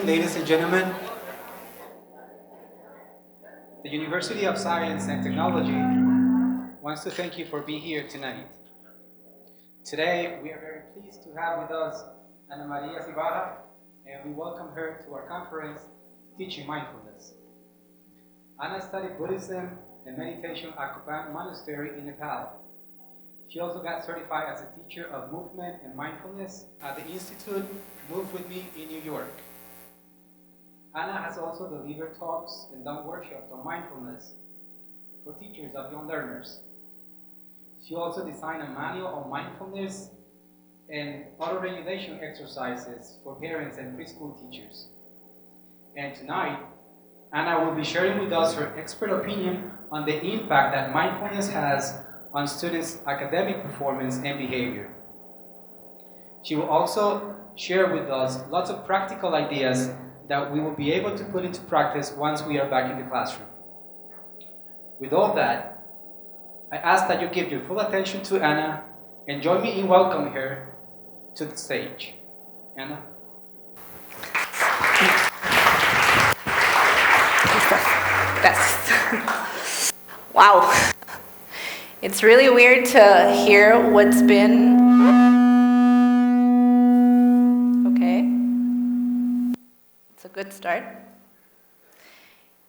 evening, ladies and gentlemen. The University of Science and Technology wants to thank you for being here tonight. Today, we are very pleased to have with us María Sibaja, and we welcome her to our conference, Teaching Mindfulness. Anna studied Buddhism and meditation at Kopan monastery in Nepal. She also got certified as a teacher of movement and mindfulness at the Institute Move With Me in New York. Anna has also delivered talks and done workshops on mindfulness for teachers of young learners. She also designed a manual on mindfulness and auto-regulation exercises for parents and preschool teachers. And tonight, Anna will be sharing with us her expert opinion on the impact that mindfulness has on students' academic performance and behavior. She will also share with us lots of practical ideas that we will be able to put into practice once we are back in the classroom. With all that, I ask that you give your full attention to Anna and join me in welcoming her to the stage. Anna? Best. Wow. It's really weird to hear what's been... Okay. It's a good start.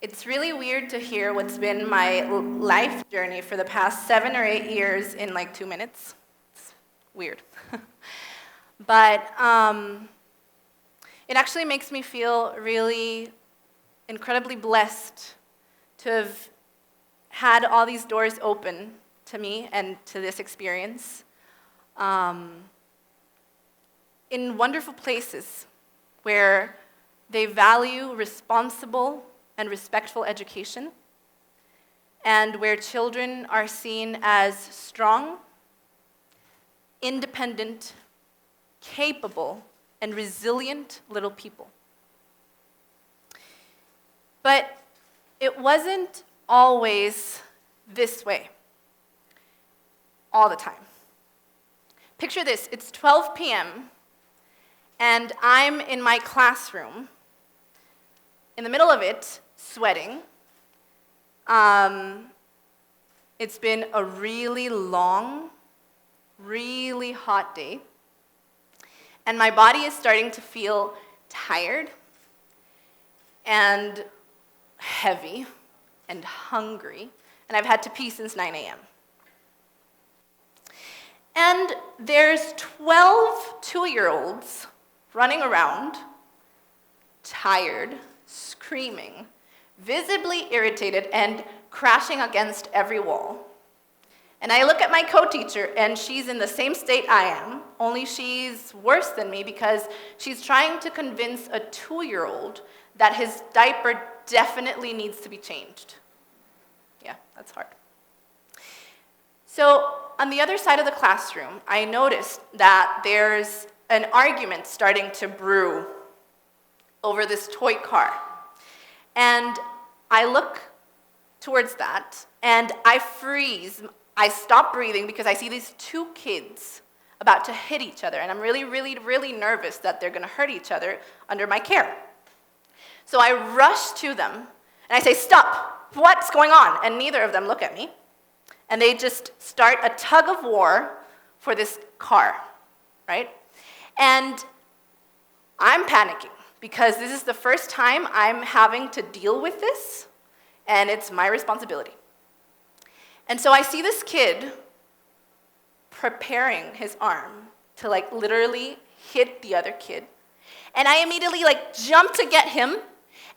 It's really weird to hear what's been my life journey for the past 7 or 8 years in like 2 minutes. It's weird. But it actually makes me feel really incredibly blessed to have had all these doors open to me and to this experience in wonderful places where they value responsible and respectful education, and where children are seen as strong, independent, capable, and resilient little people. But it wasn't always this way, all the time. Picture this, it's 12 p.m., and I'm in my classroom, in the middle of it, sweating. It's been a really long, really hot day, and my body is starting to feel tired and heavy and hungry, and I've had to pee since 9 a.m. And there's 12 two-year-olds running around, tired, screaming, visibly irritated, and crashing against every wall. And I look at my co-teacher, and she's in the same state I am, only she's worse than me because she's trying to convince a 2-year-old that his diaper definitely needs to be changed. Yeah, that's hard. So on the other side of the classroom, I noticed that there's an argument starting to brew over this toy car. And I look towards that, and I freeze. I stop breathing because I see these 2 kids about to hit each other, and I'm really, really, really nervous that they're going to hurt each other under my care. So I rush to them, and I say, "Stop! What's going on?" And neither of them look at me. And they just start a tug of war for this car, right? And I'm panicking because this is the first time I'm having to deal with this, and it's my responsibility. And so I see this kid preparing his arm to like literally hit the other kid. And I immediately like jump to get him.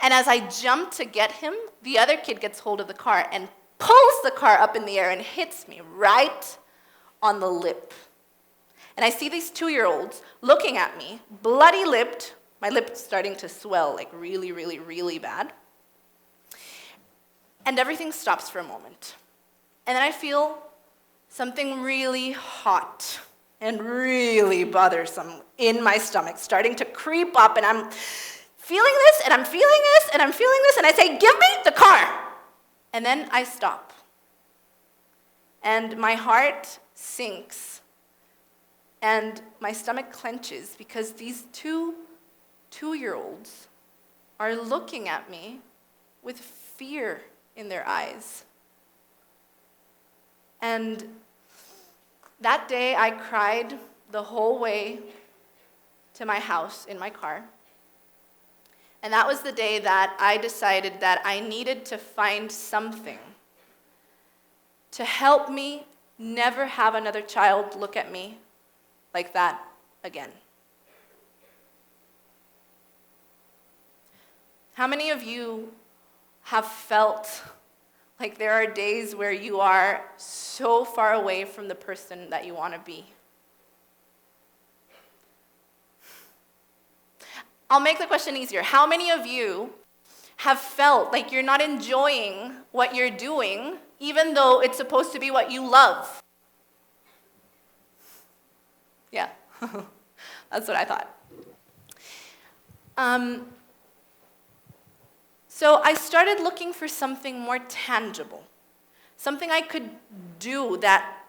And as I jump to get him, the other kid gets hold of the car and pulls the car up in the air and hits me right on the lip. And I see these 2-year-olds looking at me, bloody-lipped, my lip's starting to swell like really, really, really bad. And everything stops for a moment. And then I feel something really hot and really bothersome in my stomach starting to creep up, and I'm feeling this, and I'm feeling this, and I'm feeling this, and I say, "Give me the car!" And then I stop. And my heart sinks, and my stomach clenches because these 2 2-year-olds are looking at me with fear in their eyes. And that day I cried the whole way to my house in my car. And that was the day that I decided that I needed to find something to help me never have another child look at me like that again. How many of you have felt like there are days where you are so far away from the person that you want to be? I'll make the question easier. How many of you have felt like you're not enjoying what you're doing, even though it's supposed to be what you love? Yeah, that's what I thought. So I started looking for something more tangible, something I could do that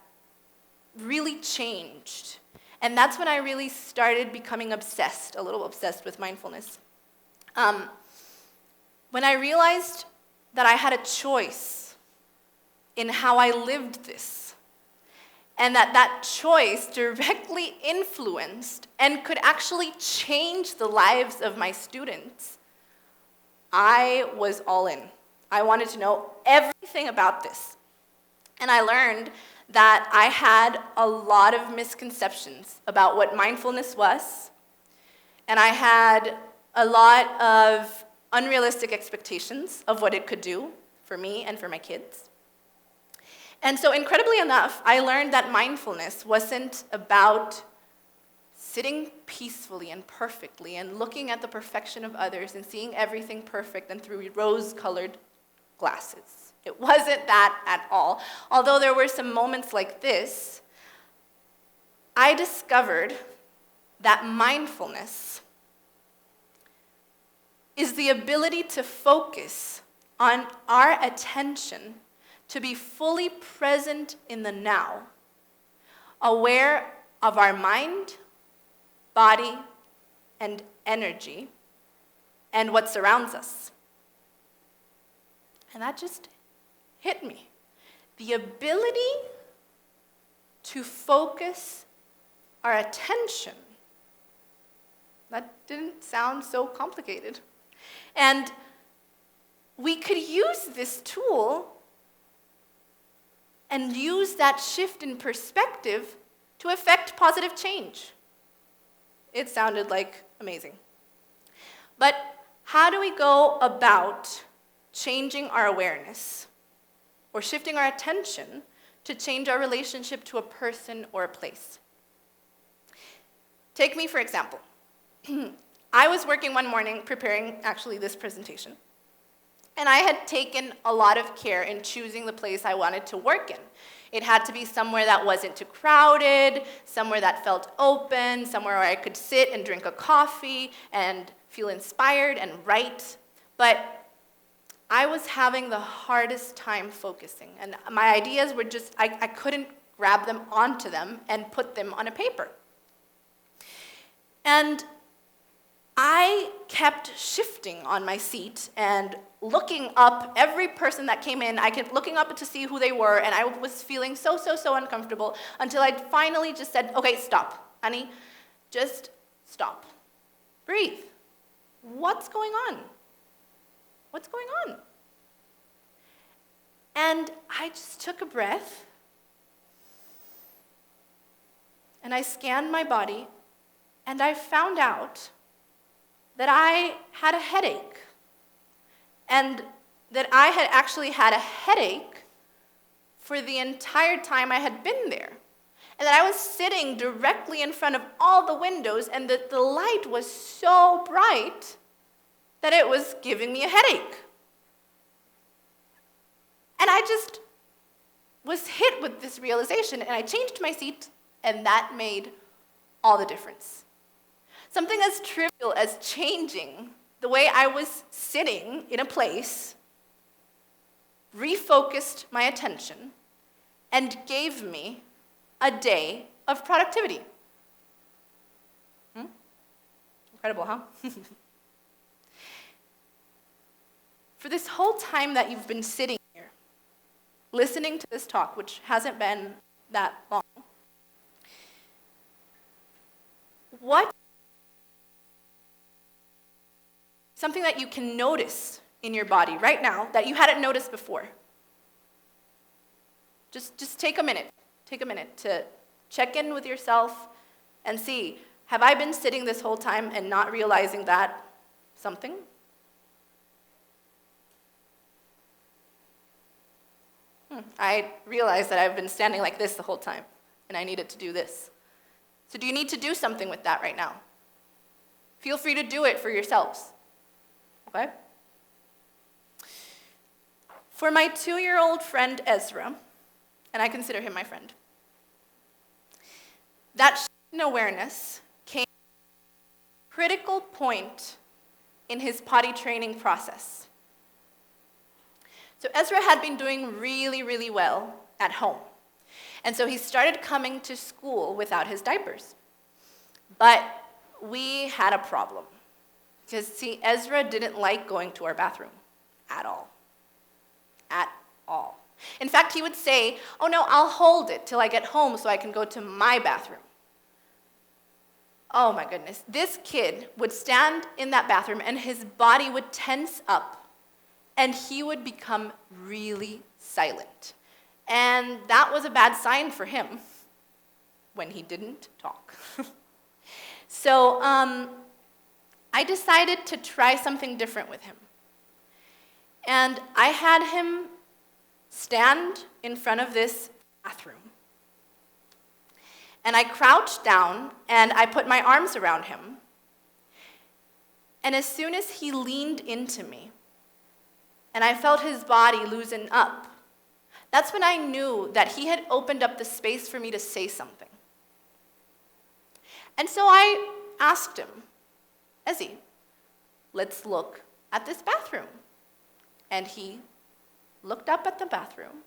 really changed. And that's when I really started becoming obsessed, a little obsessed with mindfulness. When I realized that I had a choice in how I lived this, and that choice directly influenced and could actually change the lives of my students, I was all in. I wanted to know everything about this. And I learned that I had a lot of misconceptions about what mindfulness was, and I had a lot of unrealistic expectations of what it could do for me and for my kids. And so incredibly enough, I learned that mindfulness wasn't about sitting peacefully and perfectly and looking at the perfection of others and seeing everything perfect and through rose-colored glasses. It wasn't that at all. Although there were some moments like this, I discovered that mindfulness is the ability to focus on our attention, to be fully present in the now, aware of our mind, body, and energy, and what surrounds us. And that just hit me. The ability to focus our attention. That didn't sound so complicated. And we could use this tool and use that shift in perspective to affect positive change. It sounded like amazing. But how do we go about changing our awareness or shifting our attention to change our relationship to a person or a place? Take me, for example. I was working one morning preparing actually this presentation, and I had taken a lot of care in choosing the place I wanted to work in. It had to be somewhere that wasn't too crowded, somewhere that felt open, somewhere where I could sit and drink a coffee and feel inspired and write. But I was having the hardest time focusing, and my ideas were just, I couldn't grab them onto them and put them on a paper. And I kept shifting on my seat and looking up every person that came in. I kept looking up to see who they were, and I was feeling so uncomfortable until I finally just said, okay, stop, honey, just stop. Breathe. What's going on? What's going on? And I just took a breath, and I scanned my body, and I found out that I had a headache, and that I had actually had a headache for the entire time I had been there, and that I was sitting directly in front of all the windows, and that the light was so bright that it was giving me a headache. And I just was hit with this realization, and I changed my seat, and that made all the difference. Something as trivial as changing the way I was sitting in a place refocused my attention and gave me a day of productivity. Incredible, huh? for this whole time that you've been sitting here, listening to this talk, which hasn't been that long, what something that you can notice in your body right now that you hadn't noticed before? Just take a minute. Take a minute to check in with yourself and see, have I been sitting this whole time and not realizing that something? I realized that I've been standing like this the whole time, and I needed to do this. So do you need to do something with that right now? Feel free to do it for yourselves, okay? For my 2-year-old friend Ezra, and I consider him my friend, that shift in awareness came at a critical point in his potty training process. So Ezra had been doing really, really well at home. And so he started coming to school without his diapers. But we had a problem. Because, see, Ezra didn't like going to our bathroom at all. At all. In fact, he would say, "Oh no, I'll hold it till I get home so I can go to my bathroom." Oh my goodness. This kid would stand in that bathroom and his body would tense up and he would become really silent. And that was a bad sign for him when he didn't talk. So I decided to try something different with him. And I had him stand in front of this bathroom. And I crouched down and I put my arms around him. And as soon as he leaned into me, and I felt his body loosen up, that's when I knew that he had opened up the space for me to say something. And so I asked him, "Ezzy, let's look at this bathroom." And he looked up at the bathroom.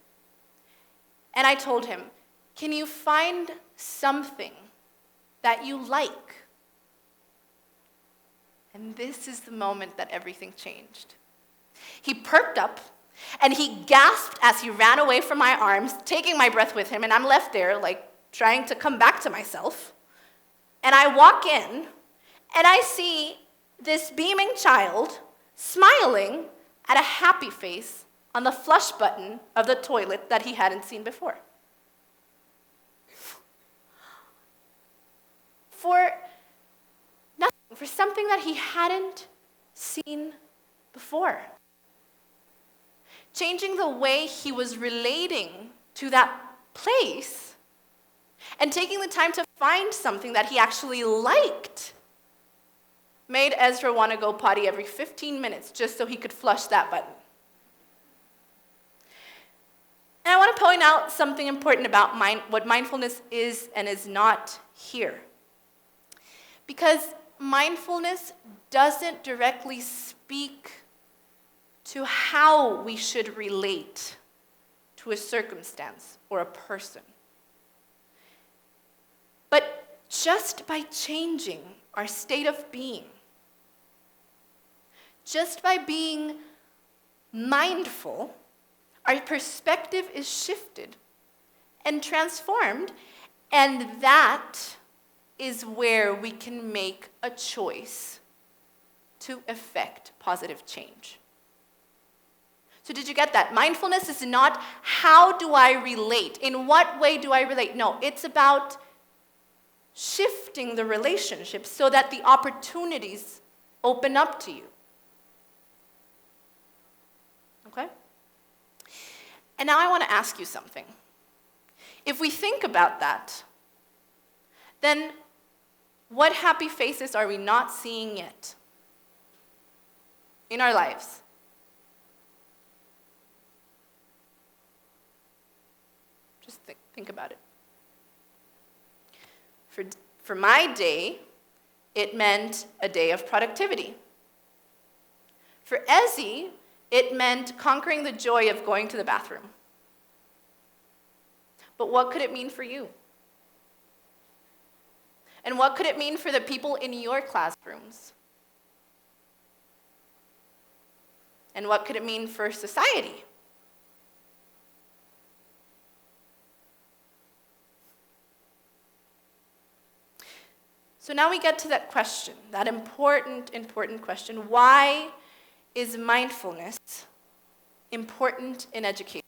And I told him, "Can you find something that you like?" And this is the moment that everything changed. He perked up, and he gasped as he ran away from my arms, taking my breath with him, and I'm left there, like, trying to come back to myself. And I walk in, and I see this beaming child smiling at a happy face on the flush button of the toilet that he hadn't seen before. For nothing, for something that he hadn't seen before. Changing the way he was relating to that place and taking the time to find something that he actually liked made Ezra want to go potty every 15 minutes just so he could flush that button. And I want to point out something important about what mindfulness is and is not here. Because mindfulness doesn't directly speak to how we should relate to a circumstance or a person. But just by changing our state of being, just by being mindful, our perspective is shifted and transformed, and that is where we can make a choice to effect positive change. So did you get that? Mindfulness is not how do I relate? In what way do I relate? No, it's about shifting the relationship so that the opportunities open up to you. Okay? And now I want to ask you something. If we think about that, then what happy faces are we not seeing yet in our lives? Just think about it. For my day, it meant a day of productivity. For Ezzy, it meant conquering the joy of going to the bathroom. But what could it mean for you? And what could it mean for the people in your classrooms? And what could it mean for society? So now we get to that question, that important question. Why is mindfulness important in education?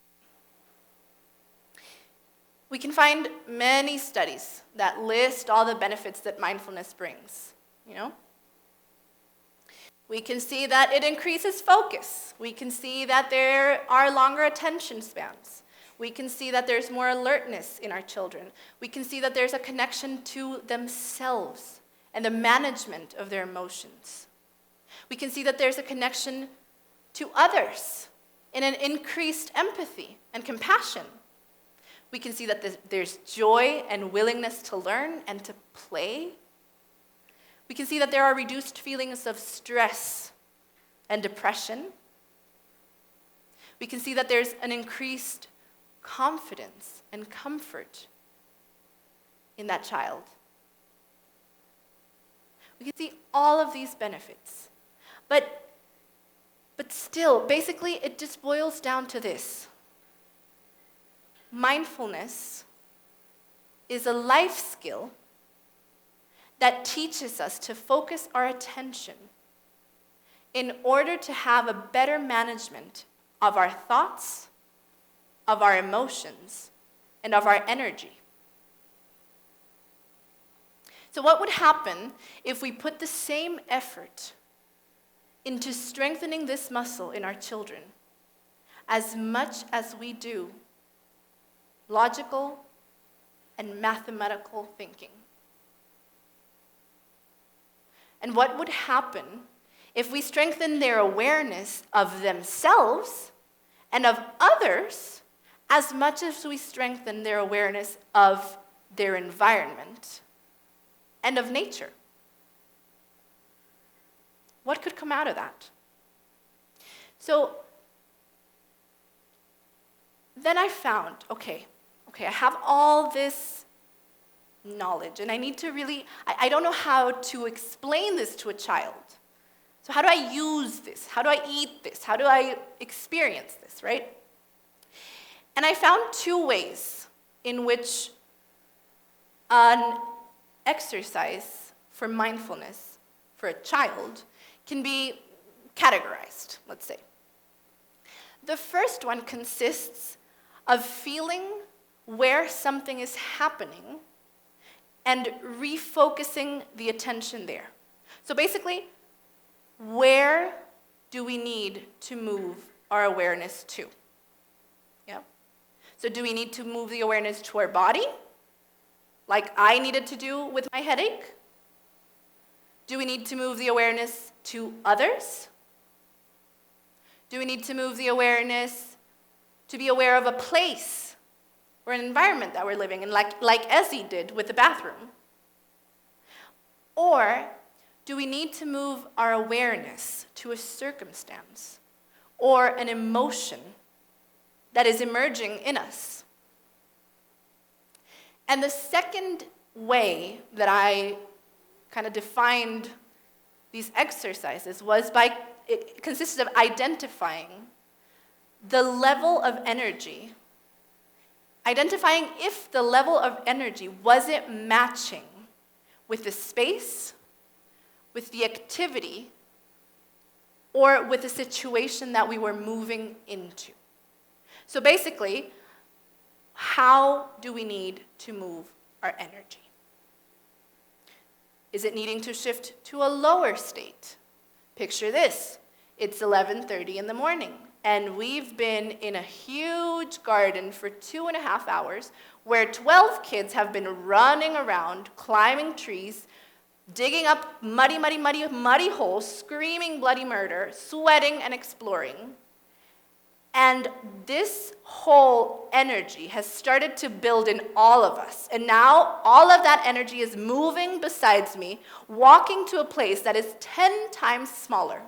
We can find many studies that list all the benefits that mindfulness brings, We can see that it increases focus. We can see that there are longer attention spans. We can see that there's more alertness in our children. We can see that there's a connection to themselves and the management of their emotions. We can see that there's a connection to others in an increased empathy and compassion. We can see that there's joy and willingness to learn and to play. We can see that there are reduced feelings of stress and depression. We can see that there's an increased confidence and comfort in that child. We can see all of these benefits. But still, basically, it just boils down to this. Mindfulness is a life skill that teaches us to focus our attention in order to have a better management of our thoughts, of our emotions, and of our energy. So what would happen if we put the same effort into strengthening this muscle in our children as much as we do logical and mathematical thinking? And what would happen if we strengthen their awareness of themselves and of others as much as we strengthen their awareness of their environment and of nature? What could come out of that? So then I found, okay, I have all this knowledge, and I need to really, I don't know how to explain this to a child. So how do I use this? How do I eat this? How do I experience this, right? And I found two ways in which an exercise for mindfulness for a child can be categorized, let's say. The first one consists of feeling where something is happening and refocusing the attention there. So basically, where do we need to move our awareness to? Yeah. So do we need to move the awareness to our body, like I needed to do with my headache? Do we need to move the awareness to others? Do we need to move the awareness to be aware of a place or an environment that we're living in, like Ezzy did with the bathroom? Or do we need to move our awareness to a circumstance or an emotion that is emerging in us? And the second way that I kind of defined these exercises was it consisted of identifying the level of energy, identifying if the level of energy wasn't matching with the space, with the activity, or with the situation that we were moving into. So basically, how do we need to move our energy? Is it needing to shift to a lower state? Picture this. It's 11:30 in the morning, and we've been in a huge garden for 2.5 hours where 12 kids have been running around, climbing trees, digging up muddy holes, screaming bloody murder, sweating and exploring. And this whole energy has started to build in all of us. And now all of that energy is moving besides me, walking to a place that is 10 times smaller.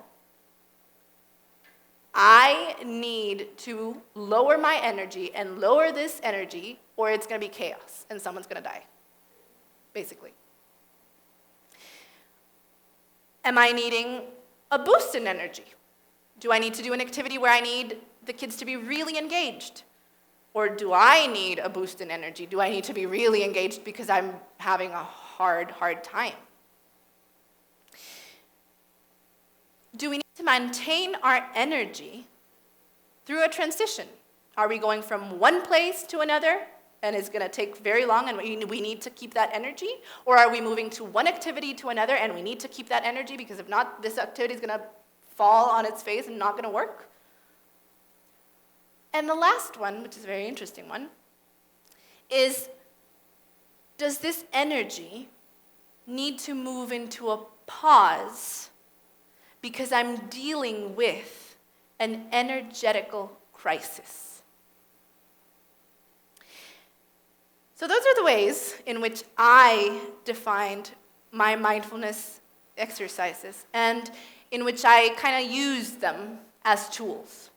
I need to lower my energy and lower this energy, or it's going to be chaos and someone's going to die, basically. Am I needing a boost in energy? Do I need to do an activity where I need the kids to be really engaged? Or do I need a boost in energy? Do I need to be really engaged because I'm having a hard time? Do we need to maintain our energy through a transition? Are we going from one place to another and it's going to take very long and we need to keep that energy? Or are we moving to one activity to another and we need to keep that energy because if not, this activity is going to fall on its face and not going to work? And the last one, which is a very interesting one, is does this energy need to move into a pause because I'm dealing with an energetical crisis? So those are the ways in which I defined my mindfulness exercises and in which I kind of use them as tools.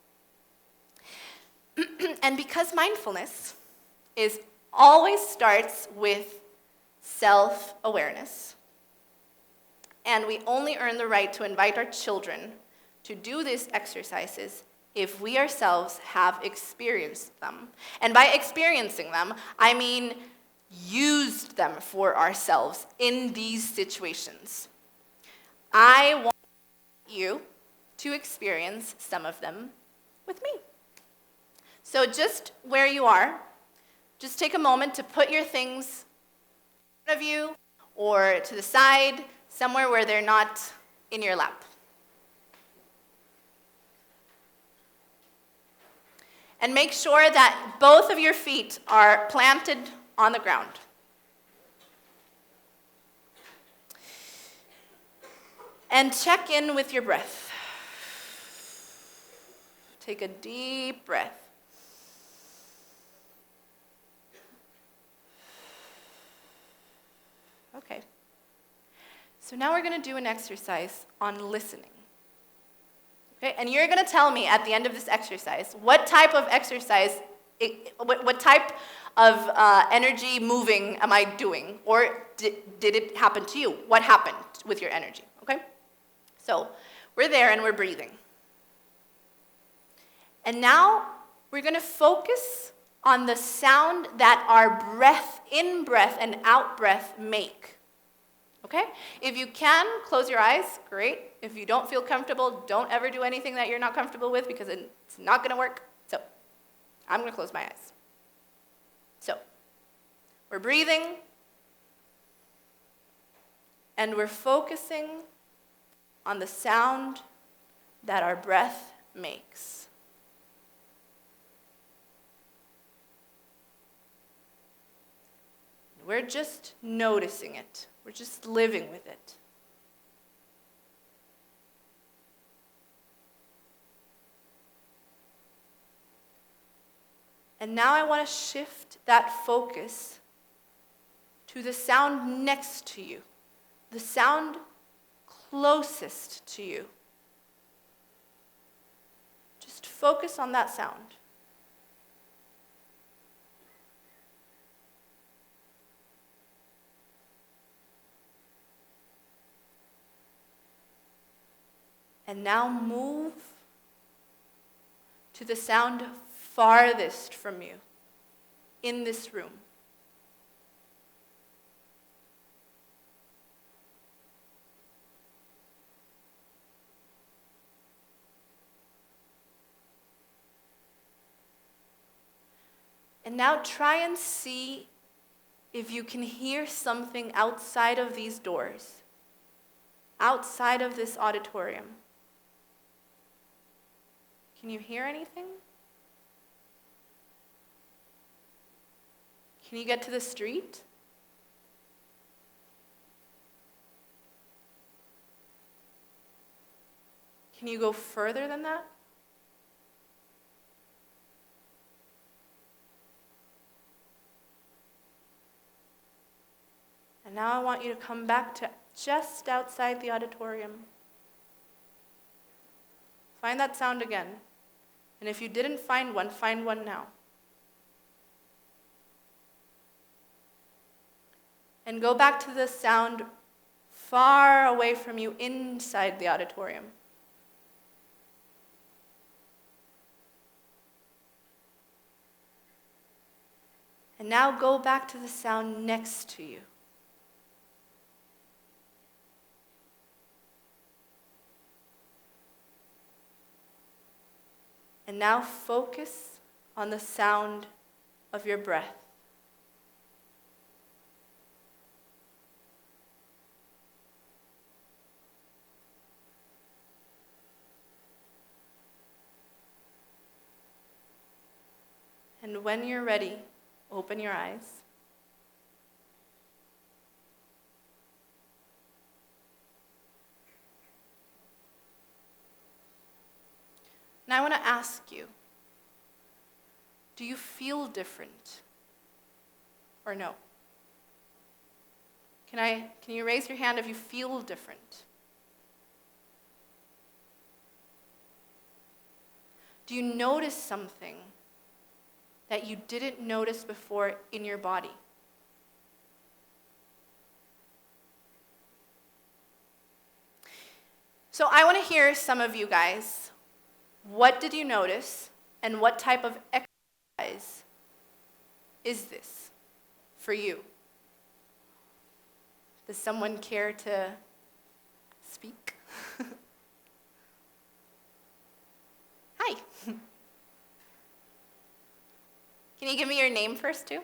And because mindfulness always starts with self-awareness, and we only earn the right to invite our children to do these exercises if we ourselves have experienced them. And by experiencing them, I mean used them for ourselves in these situations. I want you to experience some of them with me. So just where you are, just take a moment to put your things in front of you or to the side, somewhere where they're not in your lap. And make sure that both of your feet are planted on the ground. And check in with your breath. Take a deep breath. Okay. So now we're going to do an exercise on listening. Okay? And you're going to tell me at the end of this exercise what type of exercise, what type of energy moving am I doing? Or did it happen to you? What happened with your energy? Okay? So we're there and we're breathing. And now we're going to focus on the sound that our breath, in-breath and out-breath make. Okay? If you can, close your eyes, great. If you don't feel comfortable, don't ever do anything that you're not comfortable with because it's not going to work. So I'm going to close my eyes. So we're breathing and we're focusing on the sound that our breath makes. We're just noticing it. We're just living with it. And now I want to shift that focus to the sound next to you, the sound closest to you. Just focus on that sound. And now move to the sound farthest from you in this room. And now try and see if you can hear something outside of these doors, outside of this auditorium. Can you hear anything? Can you get to the street? Can you go further than that? And now I want you to come back to just outside the auditorium. Find that sound again. And if you didn't find one now. And go back to the sound far away from you inside the auditorium. And now go back to the sound next to you. And now focus on the sound of your breath. And when you're ready, open your eyes. And I want to ask you, do you feel different or no? Can you raise your hand if you feel different? Do you notice something that you didn't notice before in your body? So I want to hear some of you guys. What did you notice, and what type of exercise is this for you? Does someone care to speak? Hi. Can you give me your name first, too?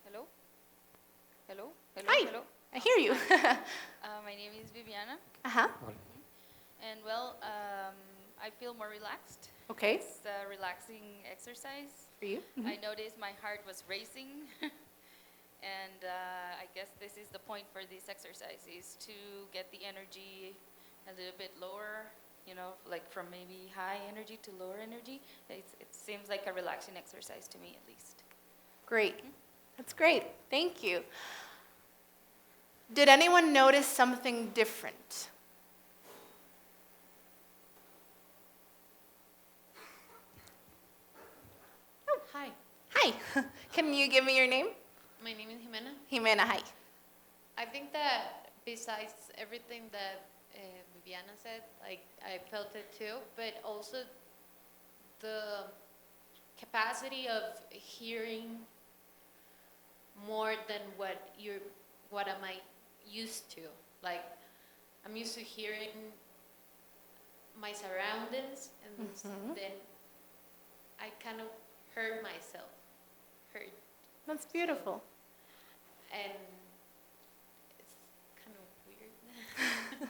Hello? Hello? Hello? Hi. Hello? I hear you. My name is Viviana, Uh-huh. and I feel more relaxed. Okay. It's a relaxing exercise. For you? I noticed my heart was racing, and I guess this is the point for this exercise, is to get the energy a little bit lower, like from maybe high energy to lower energy. It seems like a relaxing exercise to me, at least. Great. That's great. Thank you. Did anyone notice something different? Oh, Hi, hi. Can you give me your name? my name is Jimena. Jimena, hi. I think that besides everything that Viviana said, I felt it too, but also the capacity of hearing more than what am I used to. Like, I'm used to hearing my surroundings, and then I kind of heard myself. That's beautiful. And it's kind of weird.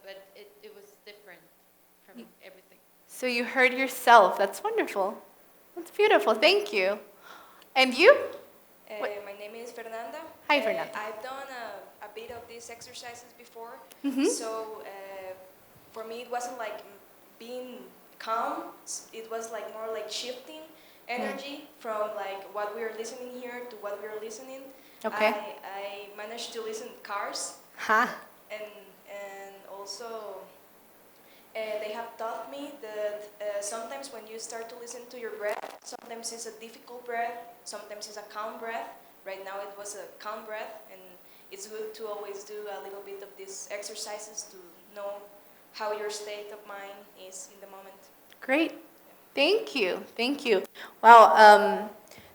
But it was different from everything. So you heard yourself. That's wonderful. That's beautiful. Thank you. And you? My name is Fernanda. Hi, Fernanda. I've done a bit of these exercises before. Mhm. So for me, it wasn't like being calm. It was like more like shifting energy from like what we are listening here to what we are listening. Okay. I managed to listen to cars, Ha. and also they have taught me that sometimes when you start to listen to your breath, sometimes it's a difficult breath, sometimes it's a calm breath. Right now it was a calm breath, and it's good to always do a little bit of these exercises to know how your state of mind is in the moment. Great. Thank you. Thank you. Wow.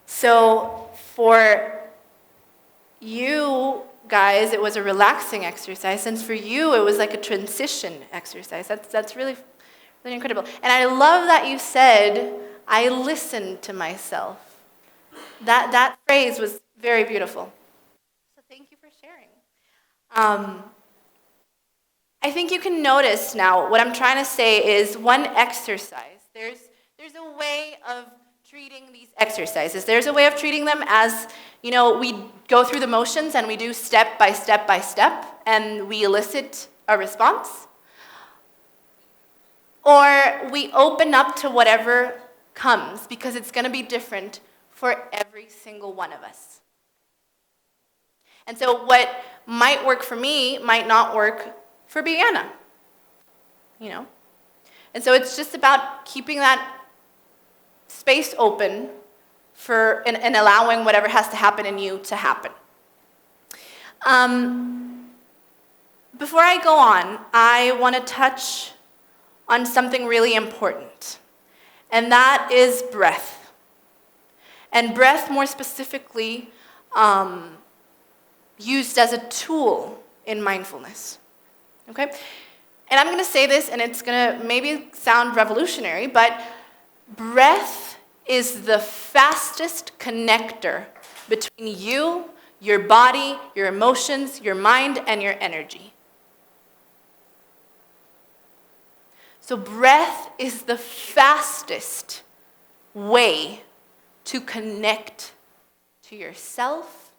So for you guys, it was a relaxing exercise, and for you, it was like a transition exercise. That's really, really incredible. And I love that you said, "I listened to myself." That phrase was very beautiful. So thank you for sharing. I think you can notice now, what I'm trying to say is one exercise. There's a way of treating these exercises. There's a way of treating them as, we go through the motions and we do step by step by step, and we elicit a response. Or we open up to whatever comes, because it's going to be different for every single one of us. And so what might work for me might not work for Bianna. And so it's just about keeping that space open for and allowing whatever has to happen in you to happen. Before I go on, I want to touch on something really important, and that is breath. And breath, more specifically, used as a tool in mindfulness. Okay? And I'm going to say this, and it's going to maybe sound revolutionary, but breath is the fastest connector between you, your body, your emotions, your mind, and your energy. So breath is the fastest way to connect to yourself,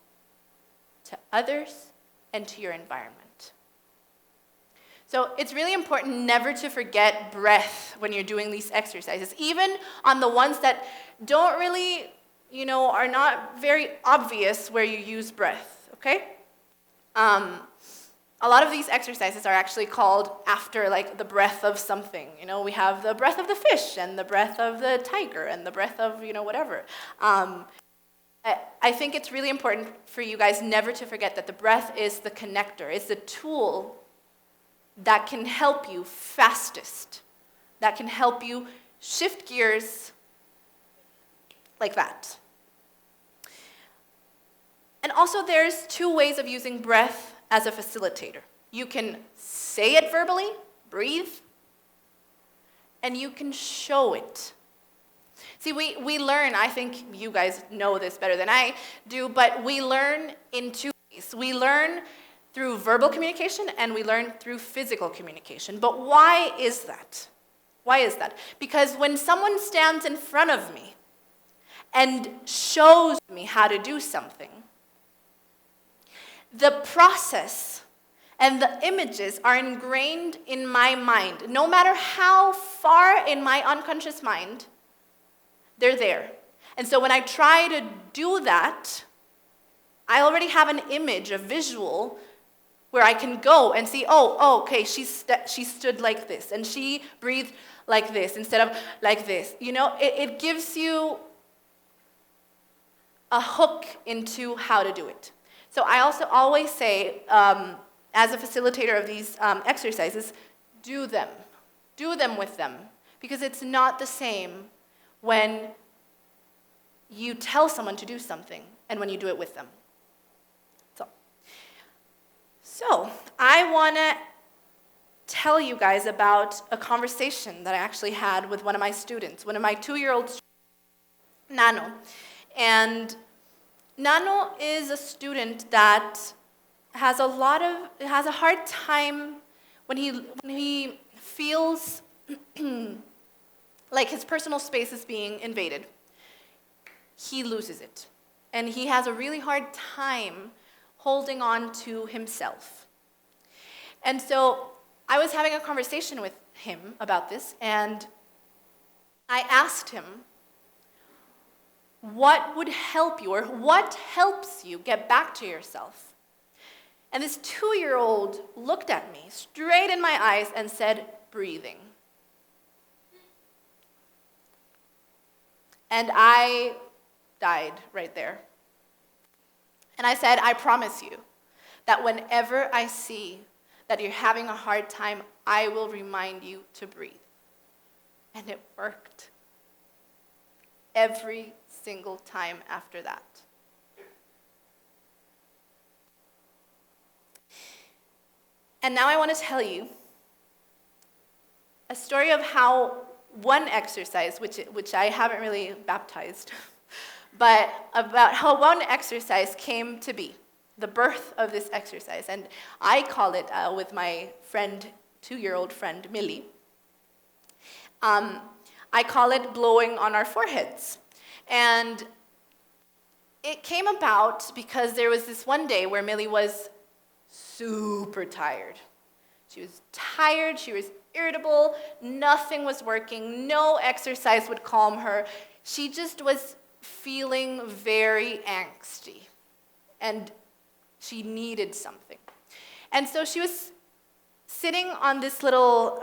to others, and to your environment. So it's really important never to forget breath when you're doing these exercises, even on the ones that don't really, are not very obvious where you use breath, okay? A lot of these exercises are actually called after the breath of something. We have the breath of the fish and the breath of the tiger and the breath of, whatever. I think it's really important for you guys never to forget that the breath is the connector. It's the tool that can help you fastest, that can help you shift gears like that. And also there's two ways of using breath as a facilitator. You can say it verbally, breathe, and you can show it. See, we learn, I think you guys know this better than I do, but we learn in two ways. We learn through verbal communication and we learn through physical communication. But why is that? Why is that? Because when someone stands in front of me and shows me how to do something, the process and the images are ingrained in my mind. No matter how far in my unconscious mind, they're there. And so when I try to do that, I already have an image, a visual, where I can go and see, okay, she stood like this, and she breathed like this instead of like this. It gives you a hook into how to do it. So I also always say, as a facilitator of these exercises, do them. Do them with them. Because it's not the same when you tell someone to do something and when you do it with them. So I want to tell you guys about a conversation that I actually had with one of my students, one of my 2-year-old students, Nano. And Nano is a student that has a hard time when he feels like his personal space is being invaded. He loses it. And he has a really hard time holding on to himself. And so I was having a conversation with him about this, and I asked him, what would help you, or what helps you get back to yourself? And this 2-year-old looked at me straight in my eyes and said, breathing. And I died right there. And I said, I promise you that whenever I see that you're having a hard time, I will remind you to breathe. And it worked. Every single time after that. And now I want to tell you a story of how one exercise, which I haven't really baptized, but about how one exercise came to be, the birth of this exercise. And I call it, with my friend, 2-year-old friend, Millie, I call it blowing on our foreheads. And it came about because there was this one day where Millie was super tired. She was tired, she was irritable, nothing was working, no exercise would calm her. She just was feeling very angsty, and she needed something. And so she was sitting on this little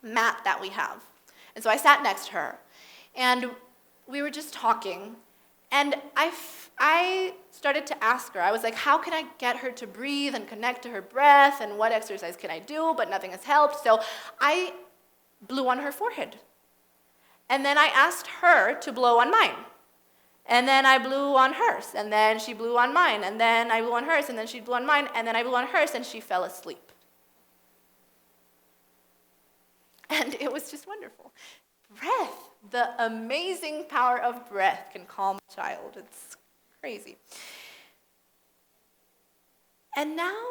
mat that we have. And so I sat next to her, and we were just talking, And I started to ask her. I was like, how can I get her to breathe and connect to her breath, and what exercise can I do? But nothing has helped. So I blew on her forehead. And then I asked her to blow on mine. And then I blew on hers, and then she blew on mine, and then I blew on hers, and then she blew on mine, and then I blew on hers, and she fell asleep. And it was just wonderful. Breath, the amazing power of breath can calm a child. It's crazy. And now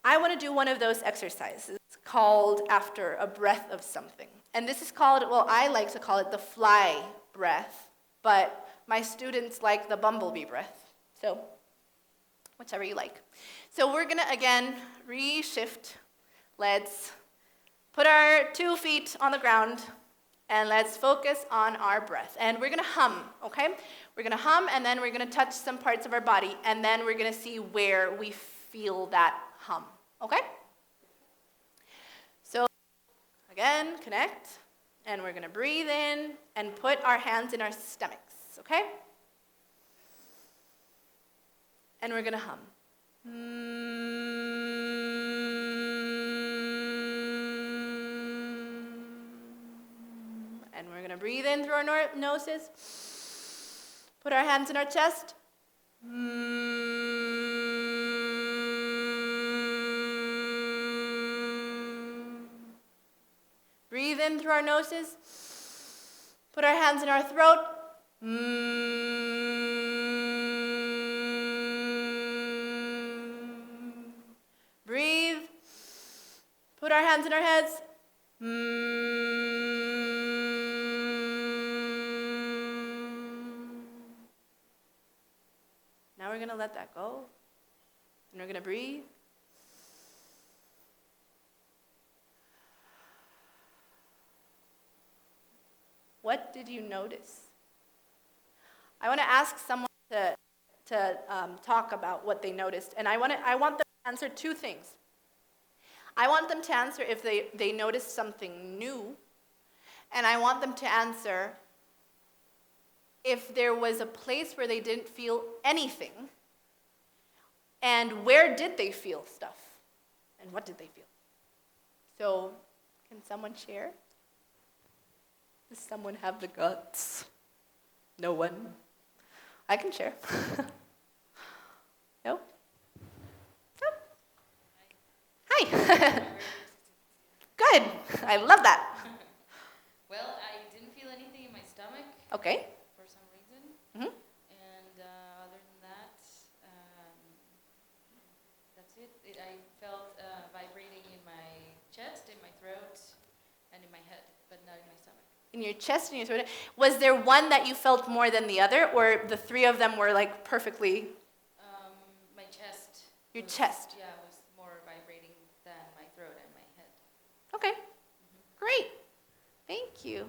I want to do one of those exercises called after a breath of something. And this is called, well, I like to call it the fly breath, but my students like the bumblebee breath. So whichever you like. So we're going to, again, reshift. Let's put our 2 feet on the ground, and let's focus on our breath. And we're going to hum, okay? We're going to hum, and then we're going to touch some parts of our body, and then we're going to see where we feel that hum, okay? So, again, connect, and we're going to breathe in and put our hands in our stomachs, okay? And we're going to hum. And we're going to breathe in through our noses. Put our hands in our chest. Breathe in through our noses. Put our hands in our throat. Breathe. Put our hands in our heads. Now we're going to let that go. And we're going to breathe. What did you notice? I want to ask someone to talk about what they noticed. And I want them to answer 2 things. I want them to answer if they noticed something new. And I want them to answer if there was a place where they didn't feel anything. And where did they feel stuff? And what did they feel? So, can someone share? Does someone have the guts? No one? I can share. No? No? Hi. Good. I love that. Well, I didn't feel anything in my stomach Okay. for some reason. Mm-hmm. And other than that, that's it. I felt vibrating in my chest, in my throat, and in my head, but not in my stomach. In your chest and your throat. Was there one that you felt more than the other, or the 3 of them were like perfectly? My chest. Your chest. Yeah, was more vibrating than my throat and my head. Okay. Great. Thank you.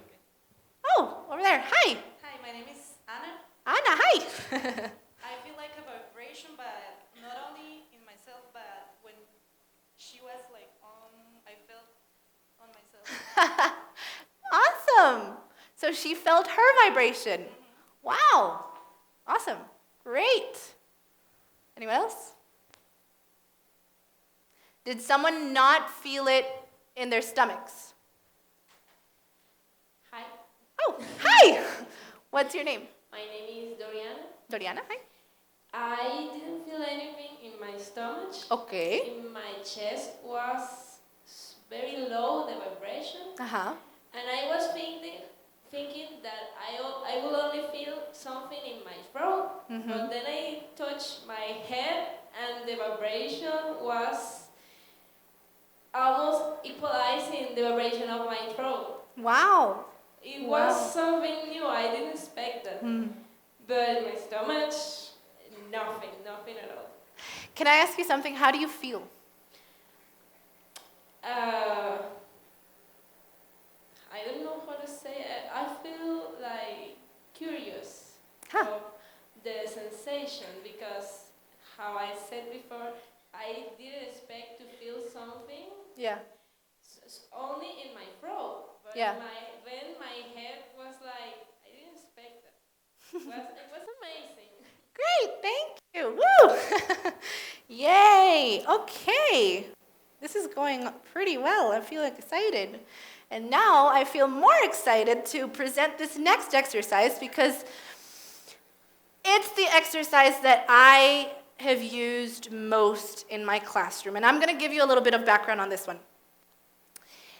Oh, over there. Hi. Hi, my name is Anna. Anna, hi. I feel like a vibration, but not only in myself, but when she was like I felt on myself. Awesome. So she felt her vibration. Mm-hmm. Wow. Awesome. Great. Anyone else? Did someone not feel it in their stomachs? Hi, Oh, hi. What's your name? my name is Doriana. Doriana, hi. I didn't feel anything in my stomach. Okay. In my chest was very low, the vibration. Uh-huh. And I was thinking that I will only feel something in my throat. Mhm. But then I touched my head and the vibration was almost equalizing the vibration of my throat. Wow. It Wow. was something new, I didn't expect that. Mm. But my stomach, nothing at all. Can I ask you something? How do you feel? I don't know how to say it. I feel like curious Huh. of the sensation because how I said before, I didn't expect to feel something Yeah. only in my throat. But Yeah. then my head was like, I didn't expect that. It was amazing. Great, thank you. Woo! Yay! Okay. This is going pretty well. I feel excited. And now I feel more excited to present this next exercise because it's the exercise that I have used most in my classroom. And I'm going to give you a little bit of background on this one.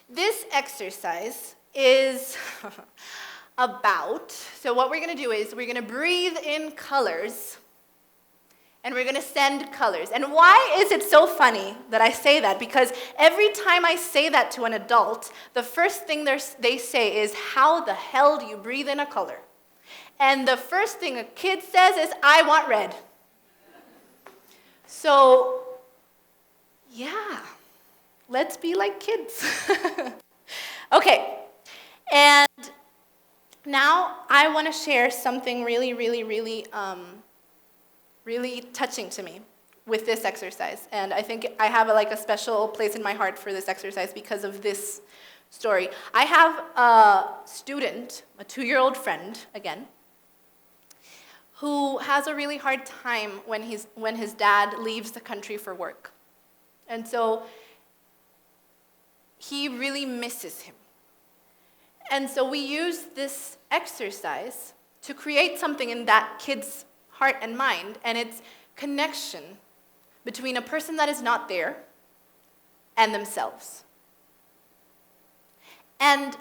This exercise is so what we're going to do is we're going to breathe in colors and we're going to send colors. And why is it so funny that I say that? Because every time I say that to an adult, the first thing they say is, how the hell do you breathe in a color? And the first thing a kid says is, I want red. So, yeah, let's be like kids. Okay, and now I want to share something really, really, really, really touching to me with this exercise. And I think I have a special place in my heart for this exercise because of this story. I have a student, a 2-year-old friend, again, who has a really hard time when his dad leaves the country for work. And so he really misses him. And so we use this exercise to create something in that kid's heart and mind, and it's connection between a person that is not there and themselves. And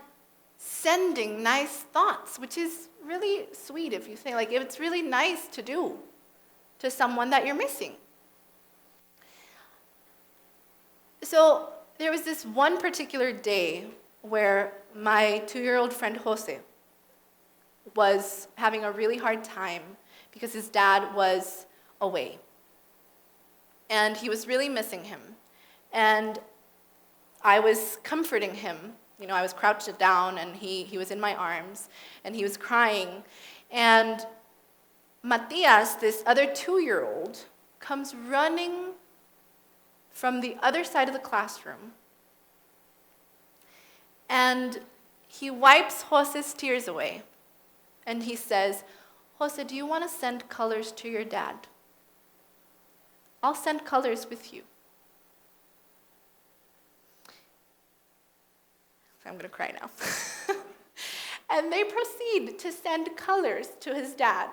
sending nice thoughts, which is really sweet if you think, it's really nice to do to someone that you're missing. So there was this one particular day where my 2-year-old friend Jose was having a really hard time because his dad was away. And he was really missing him. And I was comforting him. You know, I was crouched down and he was in my arms and he was crying. And Matias, this other 2-year-old, comes running from the other side of the classroom. And he wipes Jose's tears away. And he says, Jose, do you want to send colors to your dad? I'll send colors with you. I'm going to cry now. And they proceed to send colors to his dad.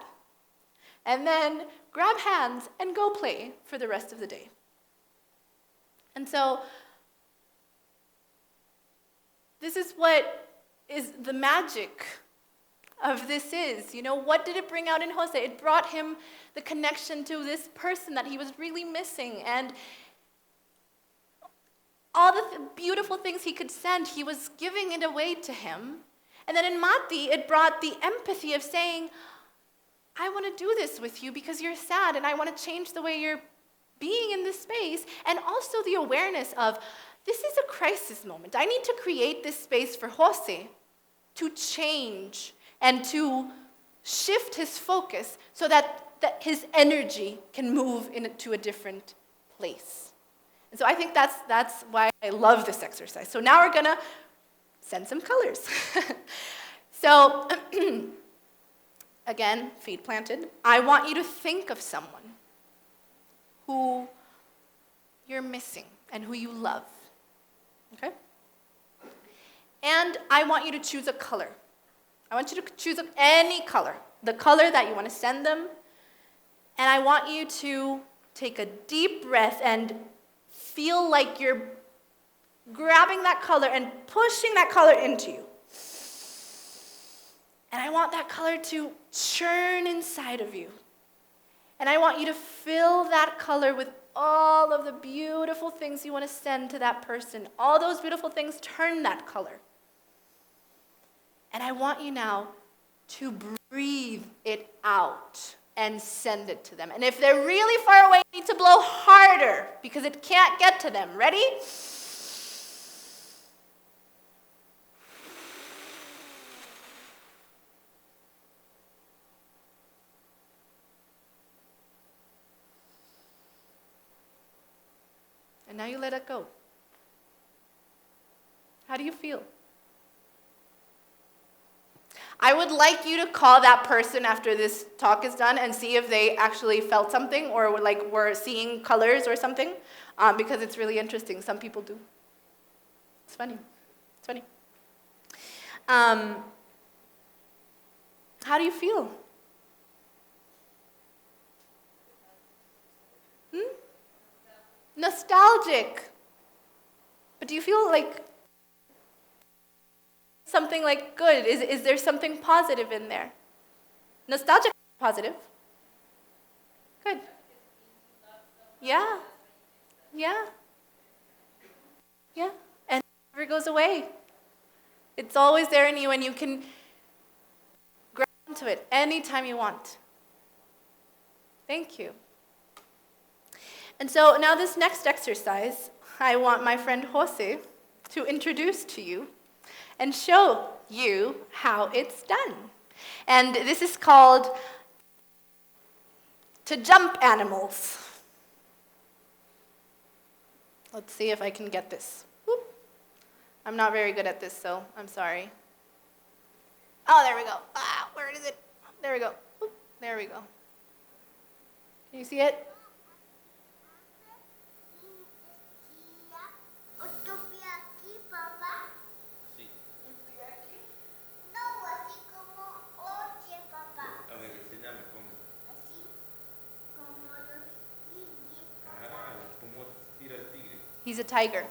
And then grab hands and go play for the rest of the day. And so this is what is the magic of this is. You know, what did it bring out in Jose? It brought him the connection to this person that he was really missing. And all the beautiful things he could send, he was giving it away to him. And then in Mati, it brought the empathy of saying, I want to do this with you because you're sad and I want to change the way you're being in this space. And also the awareness of, this is a crisis moment. I need to create this space for Jose to change and to shift his focus so that his energy can move into a different place. And so I think that's why I love this exercise. So now we're going to send some colors. So, again, feet planted. I want you to think of someone who you're missing and who you love. Okay? And I want you to choose a color. I want you to choose any color, the color that you want to send them. And I want you to take a deep breath and feel like you're grabbing that color and pushing that color into you. And I want that color to churn inside of you. And I want you to fill that color with all of the beautiful things you want to send to that person. All those beautiful things turn that color. And I want you now to breathe it out and send it to them. And if they're really far away, you need to blow harder because it can't get to them. Ready? And now you let it go. How do you feel? I would like you to call that person after this talk is done and see if they actually felt something or were seeing colors or something, because it's really interesting. Some people do. It's funny. It's funny. How do you feel? Nostalgic. But do you feel like something like good? Is there something positive in there? Nostalgic, positive. Good. Yeah. Yeah. Yeah. And it never goes away. It's always there in you, and you can grab onto it anytime you want. Thank you. And so now this next exercise, I want my friend Jose to introduce to you and show you how it's done. And this is called to jump animals. Let's see if I can get this. Whoop. I'm not very good at this, so I'm sorry. Oh, there we go. Ah, where is it? There we go. Whoop. There we go. Can you see it? He's a tiger.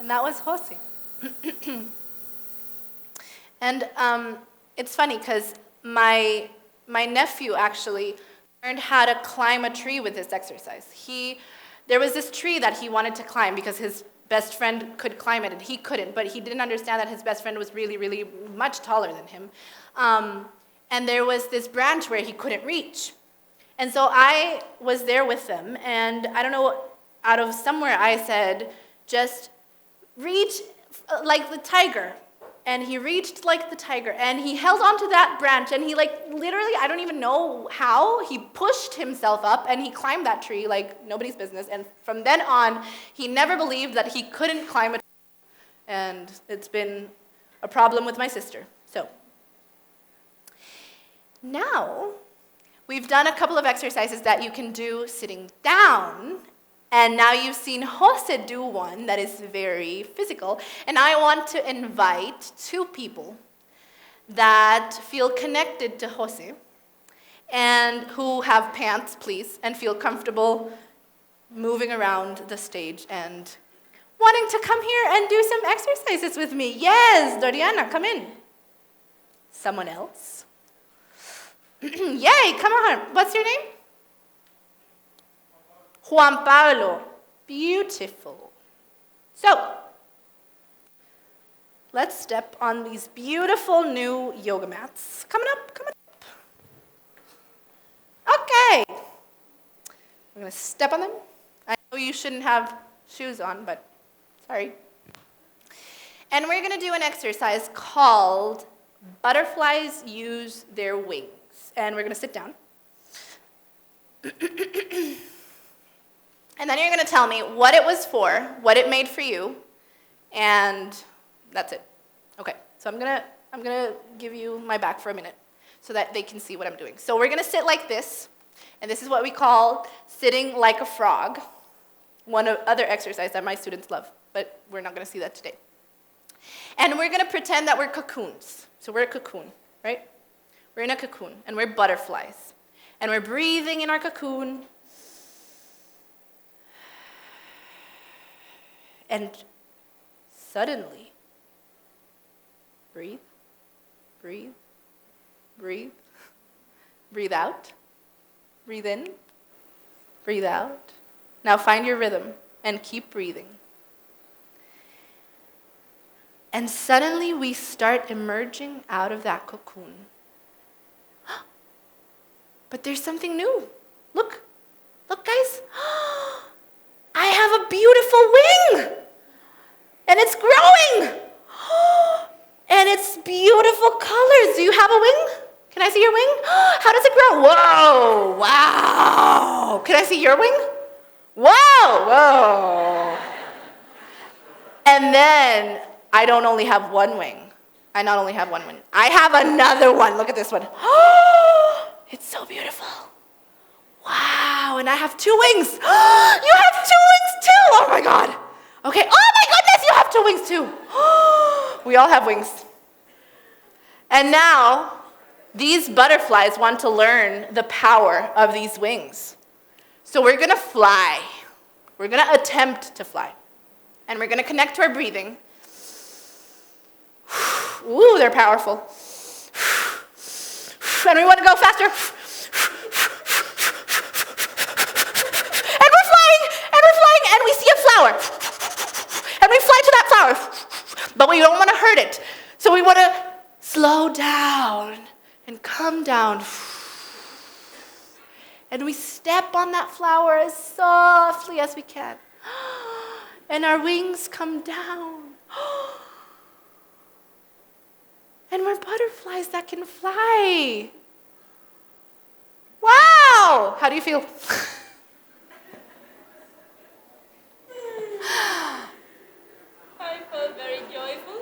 And that was Jose. And it's funny because my nephew actually learned how to climb a tree with this exercise. There was this tree that he wanted to climb because his best friend could climb it and he couldn't, but he didn't understand that his best friend was really, really much taller than him. And there was this branch where he couldn't reach. And so I was there with them, and I don't know, out of somewhere I said, just reach like the tiger. And he reached like the tiger, and he held onto that branch, and he literally, I don't even know how, he pushed himself up, and he climbed that tree like nobody's business. And from then on, he never believed that he couldn't climb a tree. And it's been a problem with my sister. So now, we've done a couple of exercises that you can do sitting down. And now you've seen Jose do one that is very physical. And I want to invite two people that feel connected to Jose and who have pants, please, and feel comfortable moving around the stage and wanting to come here and do some exercises with me. Yes, Doriana, come in. Someone else? Yay, come on. What's your name? Juan Pablo. Beautiful. So, let's step on these beautiful new yoga mats. Coming up, coming up. Okay. We're going to step on them. I know you shouldn't have shoes on, but sorry. And we're going to do an exercise called Butterflies Use Their Wings. And we're going to sit down. And then you're going to tell me what it was for, what it made for you, and that's it. Okay, so I'm going to give you my back for a minute so that they can see what I'm doing. So we're going to sit like this, and this is what we call sitting like a frog, one other exercise that my students love, but we're not going to see that today. And we're going to pretend that we're cocoons. So we're a cocoon, right? We're in a cocoon, and we're butterflies. And we're breathing in our cocoon. And suddenly, breathe, breathe, breathe, breathe out, breathe in, breathe out. Now find your rhythm and keep breathing. And suddenly we start emerging out of that cocoon. But there's something new. Look, guys. I have a beautiful wing. And it's growing. And it's beautiful colors. Do you have a wing? Can I see your wing? How does it grow? Whoa, wow. Can I see your wing? Whoa. And then I don't only have one wing. I not only have one wing. I have another one. Look at this one. It's so beautiful. Wow, and I have 2 wings. You have 2 wings too. Oh my God. Okay, oh my goodness, you have 2 wings too. We all have wings. And now, these butterflies want to learn the power of these wings. So we're gonna fly. We're gonna attempt to fly. And we're gonna connect to our breathing. Ooh, they're powerful. And we want to go faster. And we're flying, and we see a flower. And we fly to that flower. But we don't want to hurt it. So we want to slow down and come down. And we step on that flower as softly as we can. And our wings come down. And we're butterflies that can fly. Wow! How do you feel? I felt very joyful.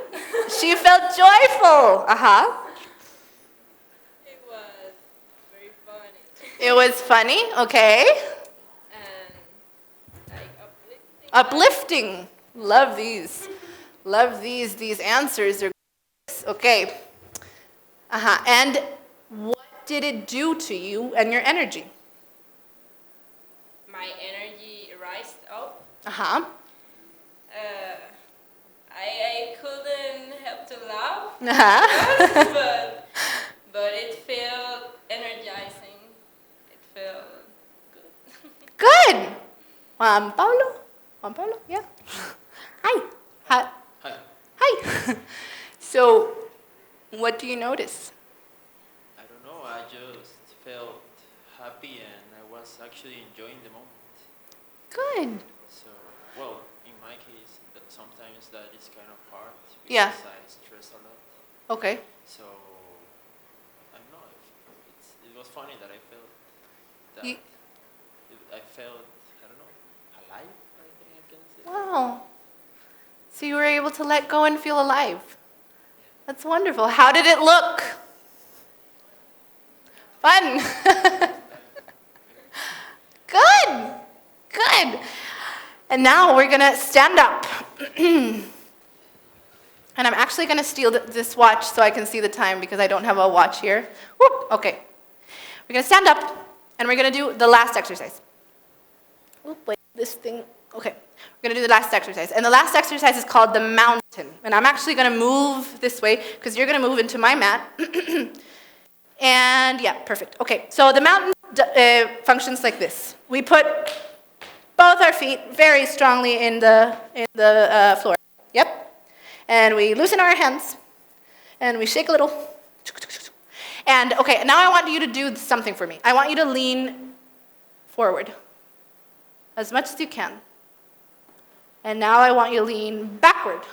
She felt joyful. It was very funny. It was funny, okay. And like Uplifting. Love these. Love these. These answers are okay. And what did it do to you and your energy? my energy rised up. I couldn't help to laugh, but it felt energizing. It felt good. Good. Juan Pablo, yeah. Hi. Hi. Hi. So, what do you notice? I don't know, I just felt happy and I was actually enjoying the moment. Good. So, well, in my case, sometimes that is kind of hard because Yeah. I stress a lot. Okay. So, I don't know, it was funny that I felt that. I felt, I don't know, alive, I think I can say. Wow. So you were able to let go and feel alive. That's wonderful. How did it look? Fun. Good. Good. And now we're going to stand up. And I'm actually going to steal this watch so I can see the time because I don't have a watch here. Whoop. Okay. We're going to stand up and we're going to do the last exercise. Oop, wait, this thing. Okay. We're going to do the last exercise. And the last exercise is called the mountain. And I'm actually going to move this way because you're going to move into my mat. And yeah, perfect. Okay, so the mountain functions like this. We put both our feet very strongly in the floor. Yep. And we loosen our hands. And we shake a little. And okay, now I want you to do something for me. I want you to lean forward as much as you can. And now I want you to lean backward.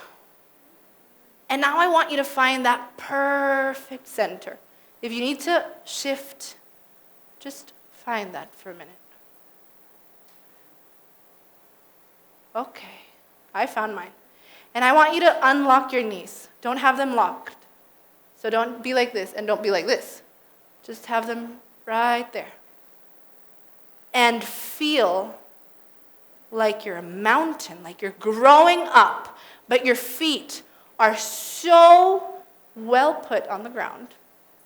And now I want you to find that perfect center. If you need to shift, just find that for a minute. Okay, I found mine. And I want you to unlock your knees. Don't have them locked. So don't be like this and don't be like this. Just have them right there. And feel like you're a mountain, like you're growing up, but your feet are so well put on the ground,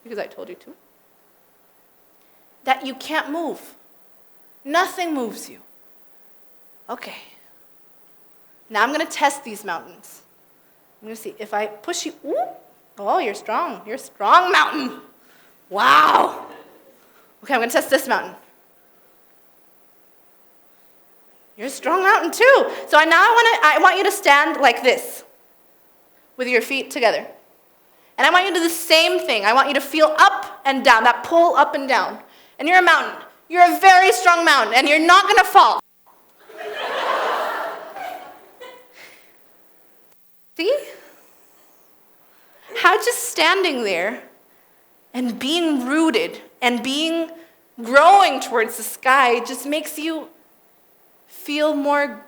because I told you to, that you can't move. Nothing moves you. Okay. Now I'm going to test these mountains. I'm going to see if I push you. Ooh, oh, you're strong. You're a strong mountain. Wow. Okay, I'm going to test this mountain. You're a strong mountain too. So now I want you to stand like this with your feet together. And I want you to do the same thing. I want you to feel up and down, that pull up and down. And you're a mountain. You're a very strong mountain, and you're not going to fall. See? How just standing there and being rooted and growing towards the sky just makes you feel more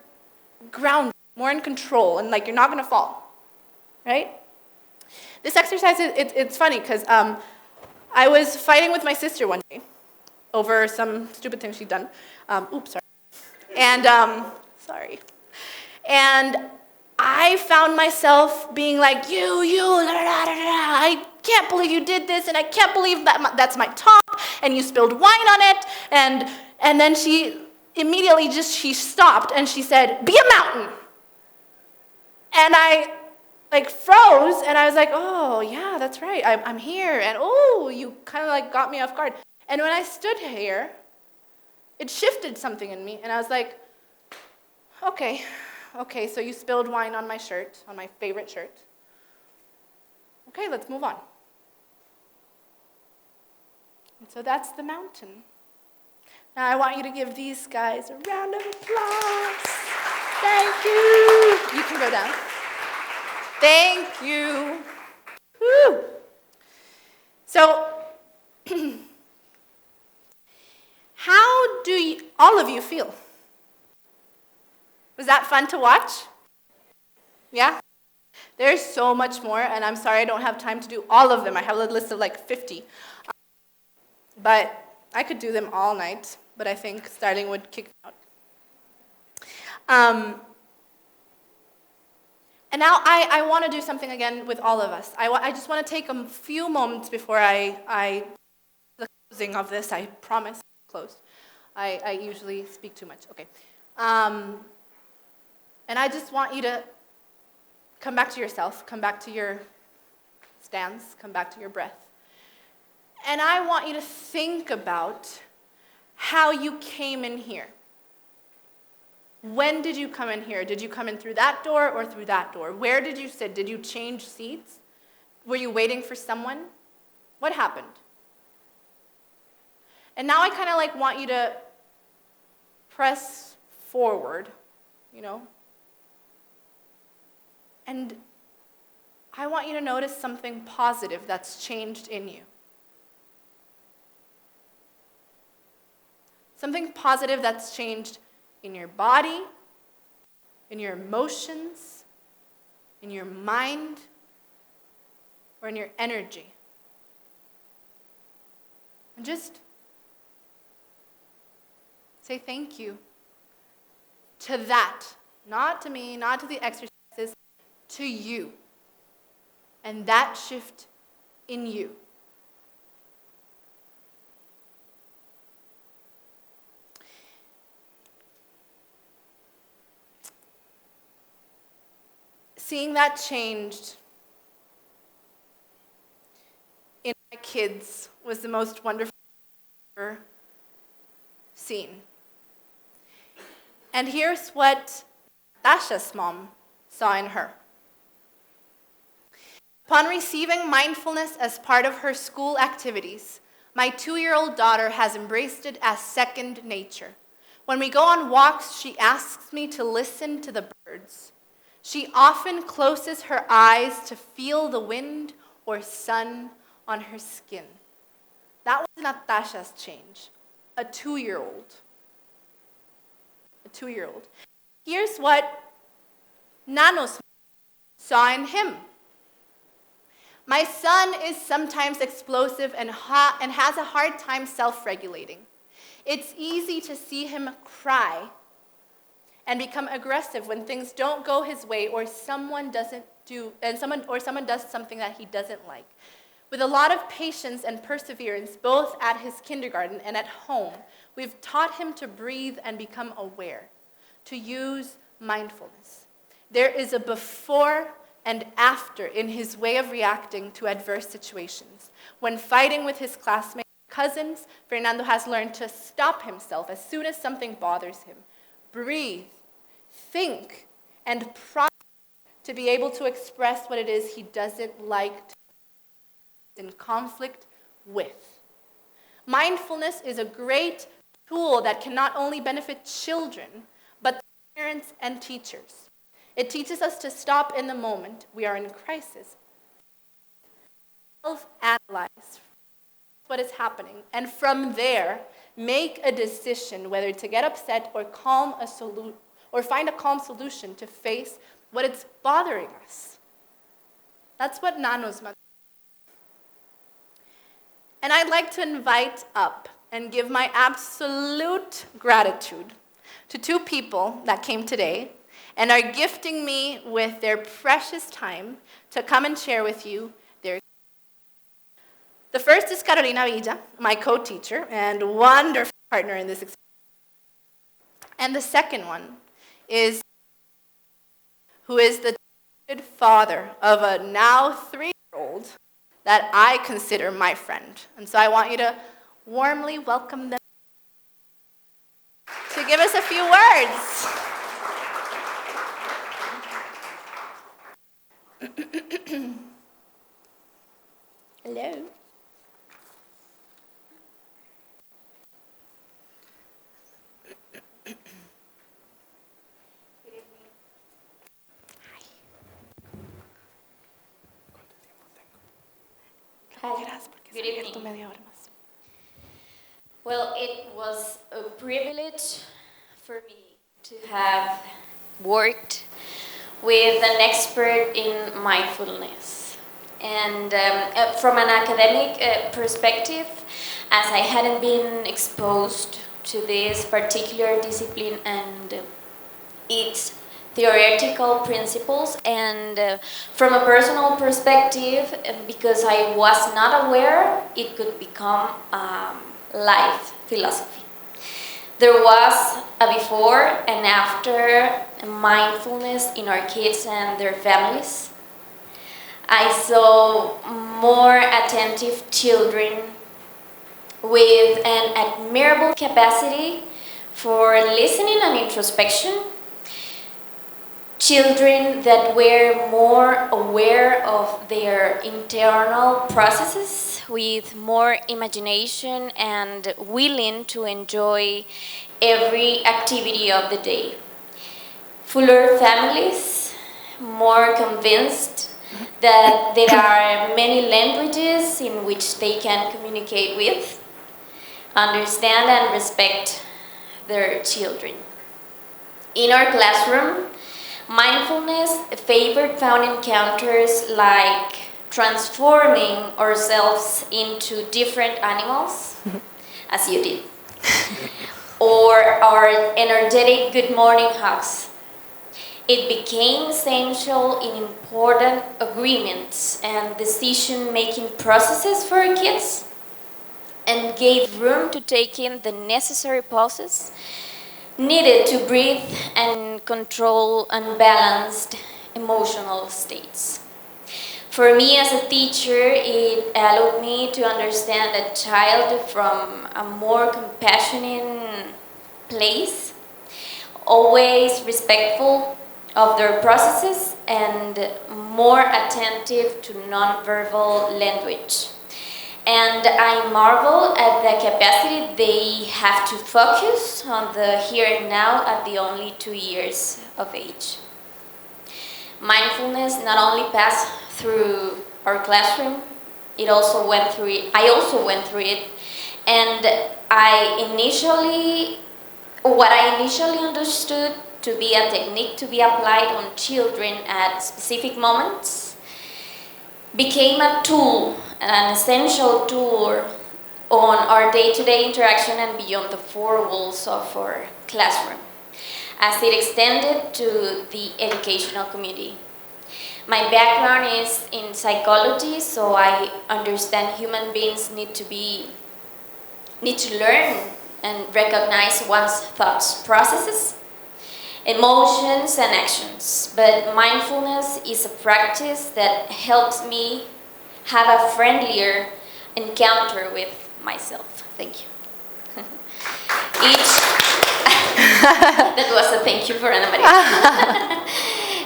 grounded, more in control, and like you're not going to fall, right? This exercise, it's funny because I was fighting with my sister one day over some stupid thing she'd done. Sorry. And, sorry. And I found myself being like, you, I can't believe you did this, and I can't believe that's my top, and you spilled wine on it, and then she immediately she stopped, and she said, be a mountain. And I froze, and I was like, oh, yeah, that's right, I'm here, and oh, you kind of got me off guard. And when I stood here, it shifted something in me, and I was like, okay, so you spilled wine on my shirt, on my favorite shirt. Okay, let's move on. And so that's the mountain. Now I want you to give these guys a round of applause. Thank you. You can go down. Thank you. Woo. So, how do all of you feel? Was that fun to watch? Yeah? There's so much more, and I'm sorry I don't have time to do all of them. I have a list of 50. But I could do them all night, but I think starting would kick me out. And now I want to do something again with all of us. I just want to take a few moments before the closing of this. I promise close. I usually speak too much. Okay. And I just want you to come back to yourself, come back to your stance, come back to your breath. And I want you to think about how you came in here. When did you come in here? Did you come in through that door or through that door? Where did you sit? Did you change seats? Were you waiting for someone? What happened? And now I kind of want you to press forward, And I want you to notice something positive that's changed in you. Something positive that's changed in your body, in your emotions, in your mind, or in your energy. And just say thank you to that, not to me, not to the exercises, to you. And that shift in you. Seeing that changed in my kids was the most wonderful thing I've ever seen. And here's what Dasha's mom saw in her. Upon receiving mindfulness as part of her school activities, my 2-year-old daughter has embraced it as second nature. When we go on walks, she asks me to listen to the birds. She often closes her eyes to feel the wind or sun on her skin. That was Natasha's change. a 2-year-old. A 2-year-old. Here's what Nanos saw in him. My son is sometimes explosive and has a hard time self-regulating. It's easy to see him cry and become aggressive when things don't go his way or someone does something that he doesn't like. With a lot of patience and perseverance, both at his kindergarten and at home, we've taught him to breathe and become aware, to use mindfulness. There is a before and after in his way of reacting to adverse situations. When fighting with his classmates, cousins, Fernando has learned to stop himself as soon as something bothers him. Breathe, think, and process to be able to express what it is he doesn't like to be in conflict with. Mindfulness is a great tool that can not only benefit children, but parents and teachers. It teaches us to stop in the moment we are in crisis, self-analyze what is happening, and from there, make a decision whether to get upset or find a calm solution to face what is bothering us. That's what Nano's mother. And I'd like to invite up and give my absolute gratitude to 2 people that came today and are gifting me with their precious time to come and share with you their. The first is Carolina Villa, my co-teacher and wonderful partner in this experience. And the second one is who is the father of a now 3-year-old that I consider my friend. And so I want you to warmly welcome them to give us a few words. Hello. Good evening. Well, it was a privilege for me to have worked with an expert in mindfulness. And from an academic perspective, as I hadn't been exposed to this particular discipline and its theoretical principles, and from a personal perspective, because I was not aware it could become life philosophy. There was a before and after mindfulness in our kids and their families. I saw more attentive children with an admirable capacity for listening and introspection, children that were more aware of their internal processes, with more imagination and willing to enjoy every activity of the day. Fuller families, more convinced that there are many languages in which they can communicate with, understand and respect their children. In our classroom, mindfulness favored found encounters like transforming ourselves into different animals, as you did, or our energetic good morning hugs. It became essential in important agreements and decision-making processes for our kids, and gave room to take in the necessary pauses needed to breathe and control unbalanced emotional states. For me as a teacher, it allowed me to understand a child from a more compassionate place, always respectful of their processes and more attentive to nonverbal language. And I marvel at the capacity they have to focus on the here and now at the only 2 years of age. Mindfulness not only passed through our classroom, I also went through it, And what I initially understood to be a technique to be applied on children at specific moments became a tool, an essential tool on our day-to-day interaction and beyond the four walls of our classroom, as it extended to the educational community. My background is in psychology, so I understand human beings need to learn and recognize one's thoughts, processes, emotions, and actions. But mindfulness is a practice that helps me have a friendlier encounter with myself. Thank you. That was a thank you for Ana María.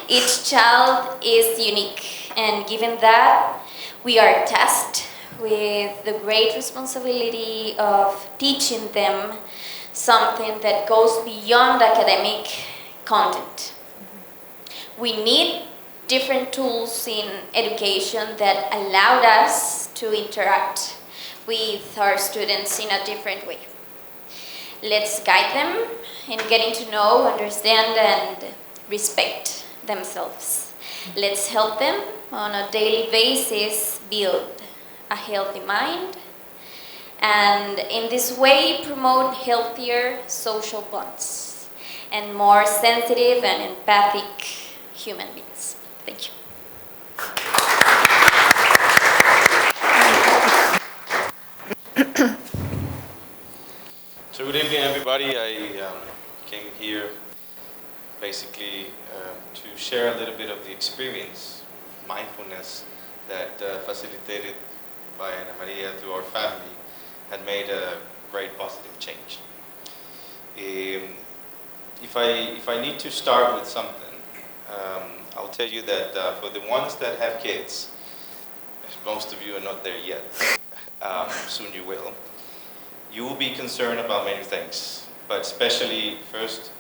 Each child is unique, and given that, we are tasked with the great responsibility of teaching them something that goes beyond academic content. We need different tools in education that allowed us to interact with our students in a different way. Let's guide them in getting to know, understand, and respect themselves. Let's help them on a daily basis build a healthy mind, and in this way promote healthier social bonds and more sensitive and empathic human beings. Thank you. So good evening, everybody. I came here basically to share a little bit of the experience, mindfulness that facilitated by Ana María through our family had made a great positive change. If I need to start with something, I'll tell you that for the ones that have kids, most of you are not there yet, soon you will. You will be concerned about many things, but especially first,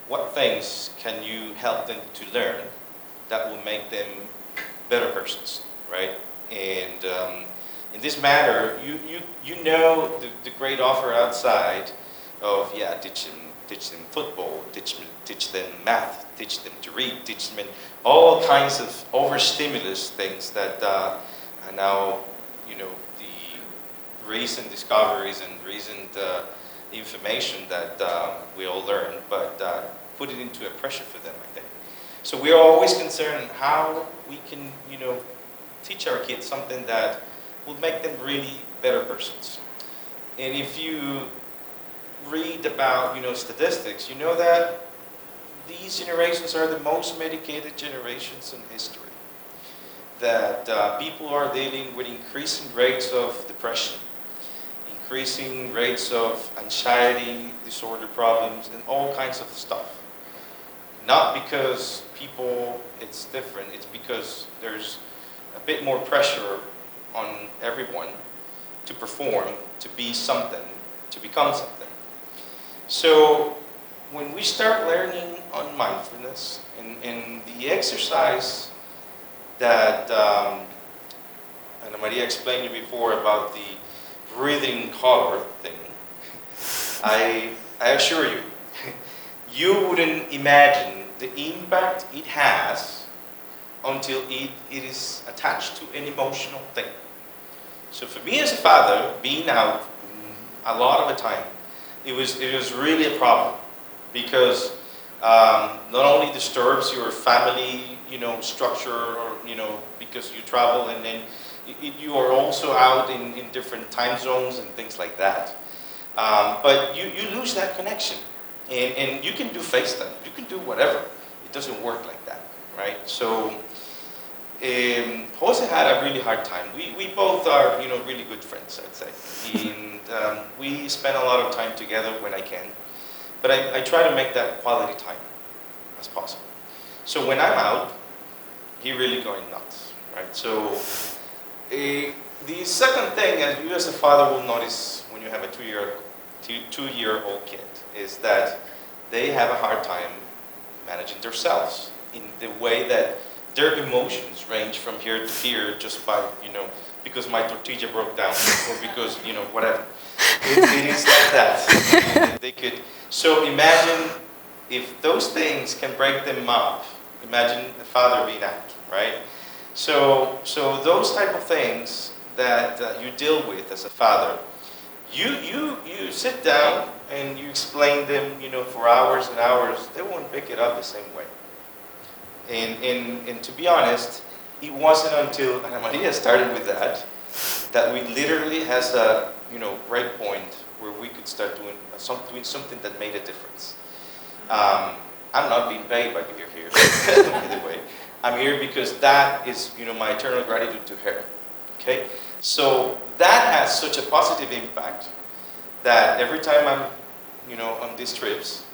what things can you help them to learn that will make them better persons, right? And in this matter, you know the great offer outside of, teach them football, teach them math, teach them to read, teach them all kinds of overstimulus things that are now, the recent discoveries and recent information that we all learn, but put it into a pressure for them, I think. So we are always concerned how we can, teach our kids something that will make them really better persons. And if you read about, statistics, you know that these generations are the most medicated generations in history. That people are dealing with increasing rates of depression, increasing rates of anxiety, disorder problems, and all kinds of stuff. Not because it's different, it's because there's a bit more pressure on everyone to perform, to be something, to become something. So when we start learning on mindfulness, and the exercise that Ana María explained to you before about the breathing color thing, I assure you, you wouldn't imagine the impact it has until it is attached to an emotional thing. So for me as a father, being out a lot of the time, it was really a problem, because not only disturbs your family, structure, or because you travel, and then you are also out in different time zones and things like that. But you lose that connection, and you can do FaceTime, you can do whatever. It doesn't work like that, right? So Jose had a really hard time. We both are, really good friends, I'd say. And we spend a lot of time together when I can. But I try to make that quality time as possible. So when I'm out, he really going nuts, right? So the second thing, as you as a father will notice when you have a two-year-old kid, is that they have a hard time managing themselves in the way that their emotions range from here to here just by, because my tortilla broke down, or because, you know, whatever. It is like that. They could. So imagine if those things can break them up. Imagine a father being out, right? So those type of things that you deal with as a father, you sit down and you explain them, you know, for hours and hours. They won't pick it up the same way. And to be honest, it wasn't until Ana Maria started with that we literally has a, you know, right point where we could start doing something that made a difference. I'm not being paid by being here, by the way. I'm here because that is, you know, my eternal gratitude to her. Okay, so that has such a positive impact that every time I'm, you know, on these trips,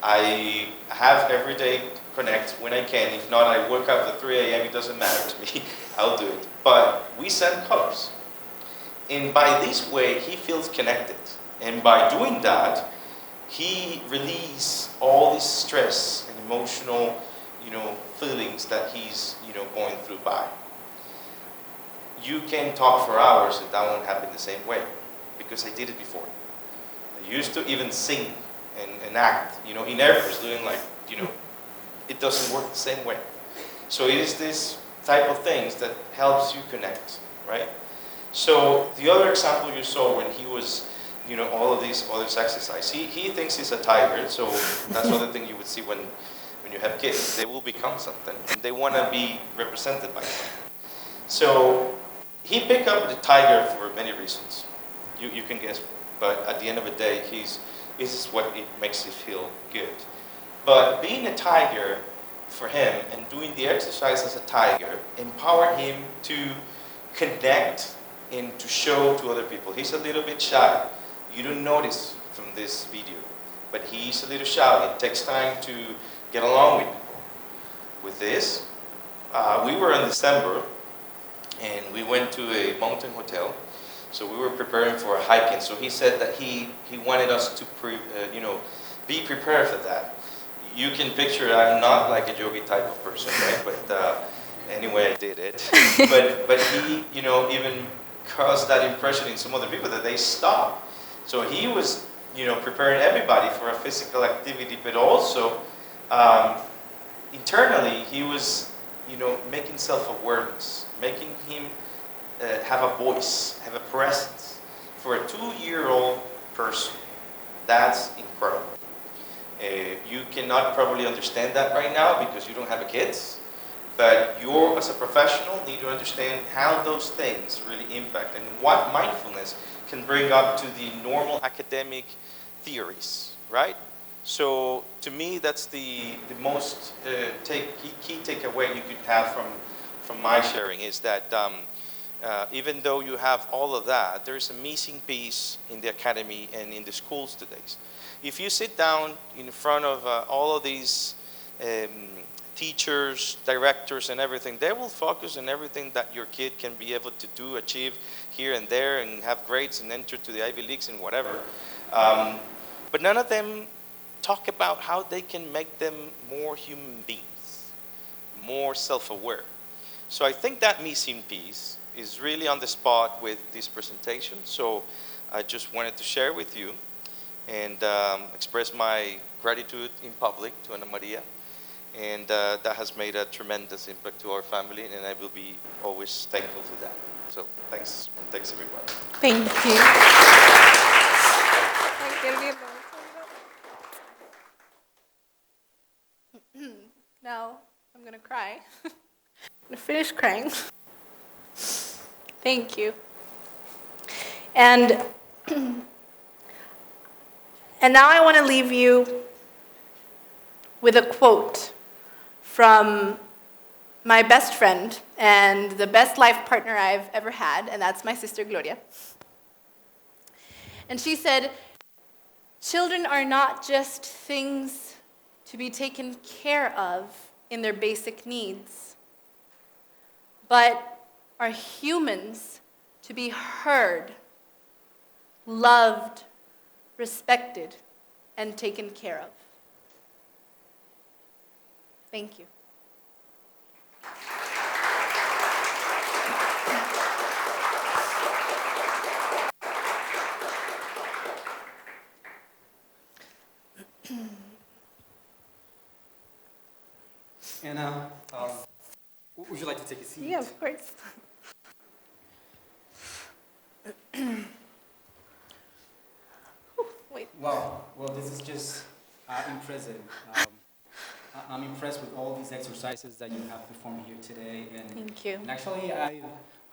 I have every day connect when I can. If not, I wake up at 3 a.m. It doesn't matter to me. I'll do it. But we send colors, and by this way, he feels connected. And by doing that, he releases all this stress and emotional, you know, feelings that he's, you know, going through by. You can talk for hours and that won't happen the same way, because I did it before. I used to even sing and act, you know, in airports, doing like, you know, it doesn't work the same way. So it is this type of things that helps you connect, right? So the other example you saw when he was, you know, all of these other exercises, he thinks he's a tiger, so that's another thing you would see when you have kids. They will become something, and they want to be represented by something. So he picked up the tiger for many reasons. You can guess, but at the end of the day, this is what it makes you feel good. But being a tiger for him and doing the exercise as a tiger empowered him to connect and to show to other people. He's a little bit shy. You don't notice from this video, but he's a little shy. It takes time to get along with people. With this, we were in December, and we went to a mountain hotel. So we were preparing for a hiking. So he said that he wanted us to be prepared for that. You can picture I'm not like a yogi type of person, right? But anyway, I did it. but he, you know, even caused that impression in some other people that they stopped. So he was, you know, preparing everybody for a physical activity, but also internally he was, you know, making self-awareness, making him have a voice, have a presence. For a 2-year-old person, that's incredible. You cannot probably understand that right now because you don't have kids, but you, as a professional, need to understand how those things really impact and what mindfulness can bring up to the normal academic theories, right? So to me, that's the most key takeaway you could have from my sharing is that even though you have all of that, there's a missing piece in the academy and in the schools today. If you sit down in front of all of these teachers, directors, and everything, they will focus on everything that your kid can be able to do, achieve here and there, and have grades and enter to the Ivy Leagues and whatever. But none of them talk about how they can make them more human beings, more self-aware. So I think that missing piece is really on the spot with this presentation. So I just wanted to share with you and express my gratitude in public to Ana Maria. And that has made a tremendous impact to our family, and I will be always thankful for that. So thanks, and thanks everyone. Thank you. Now I'm gonna cry. I'm gonna finish crying. Thank you. And now I want to leave you with a quote from my best friend and the best life partner I've ever had, and that's my sister Gloria. And she said, "Children are not just things to be taken care of in their basic needs, but are humans to be heard, loved, respected, and taken care of." Thank you. Anna, would you like to take a seat? Yeah, of course. Wait. Wow, well, this is just impressive. I'm impressed with all these exercises that you have performed here today. Thank you. And actually, I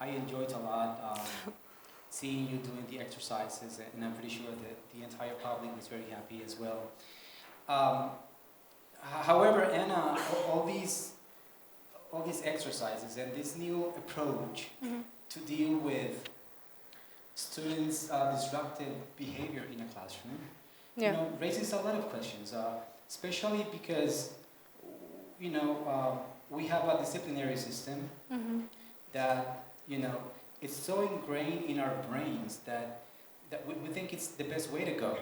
enjoyed a lot seeing you doing the exercises, and I'm pretty sure that the entire public was very happy as well. However, Anna, all these exercises and this new approach to deal with students' disruptive behavior in a classroom, you know, raises a lot of questions, especially because, you know, we have a disciplinary system that, you know, it's so ingrained in our brains that we think it's the best way to go.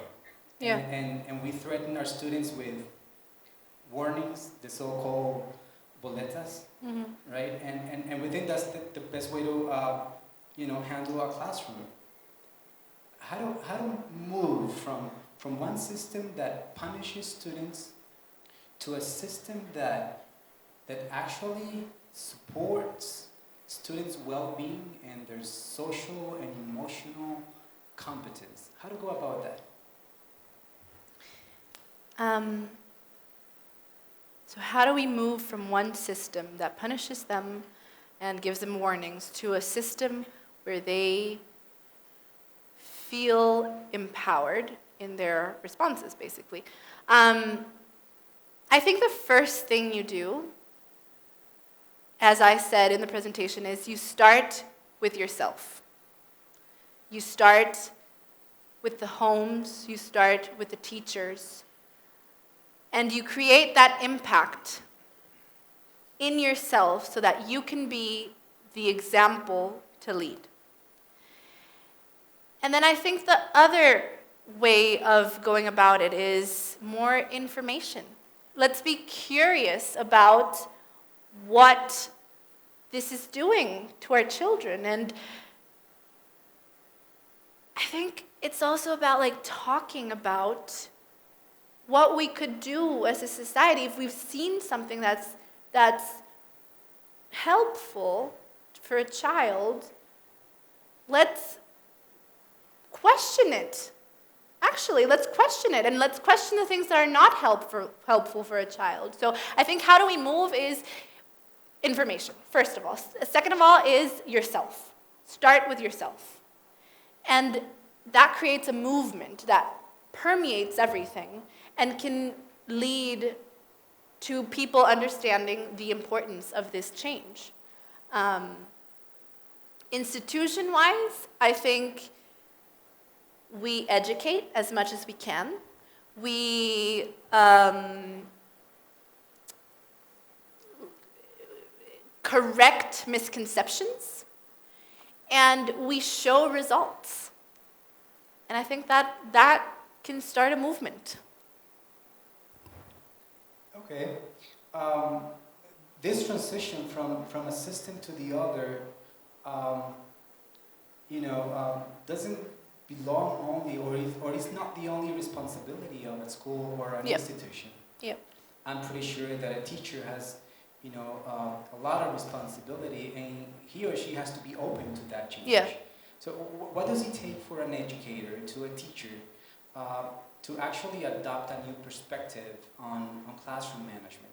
Yeah. And we threaten our students with warnings, the so-called boletas, right? And we think that's the best way to, you know, handle our classroom. How to move from one system that punishes students to a system that actually supports students' well-being and their social and emotional competence? How to go about that? So how do we move from one system that punishes them and gives them warnings to a system where they feel empowered in their responses, basically? I think the first thing you do, as I said in the presentation, is you start with yourself. You start with the homes, you start with the teachers, and you create that impact in yourself so that you can be the example to lead. And then I think the other way of going about it is more information. Let's be curious about what this is doing to our children. And I think it's also about like talking about what we could do as a society if we've seen something that's helpful for a child. Let's question it. Actually, let's question it, and let's question the things that are not helpful for a child. So I think how do we move is information, first of all. Second of all is yourself. Start with yourself. And that creates a movement that permeates everything and can lead to people understanding the importance of this change. Institution-wise, I think we educate as much as we can. We correct misconceptions, and we show results. And I think that can start a movement. Okay. This transition from a system to the other, doesn't belong only, or is not the only responsibility of a school or an institution. Yep. I'm pretty sure that a teacher has, a lot of responsibility, and he or she has to be open to that change. Yeah. So what does it take for an educator, to a teacher, to actually adopt a new perspective on classroom management?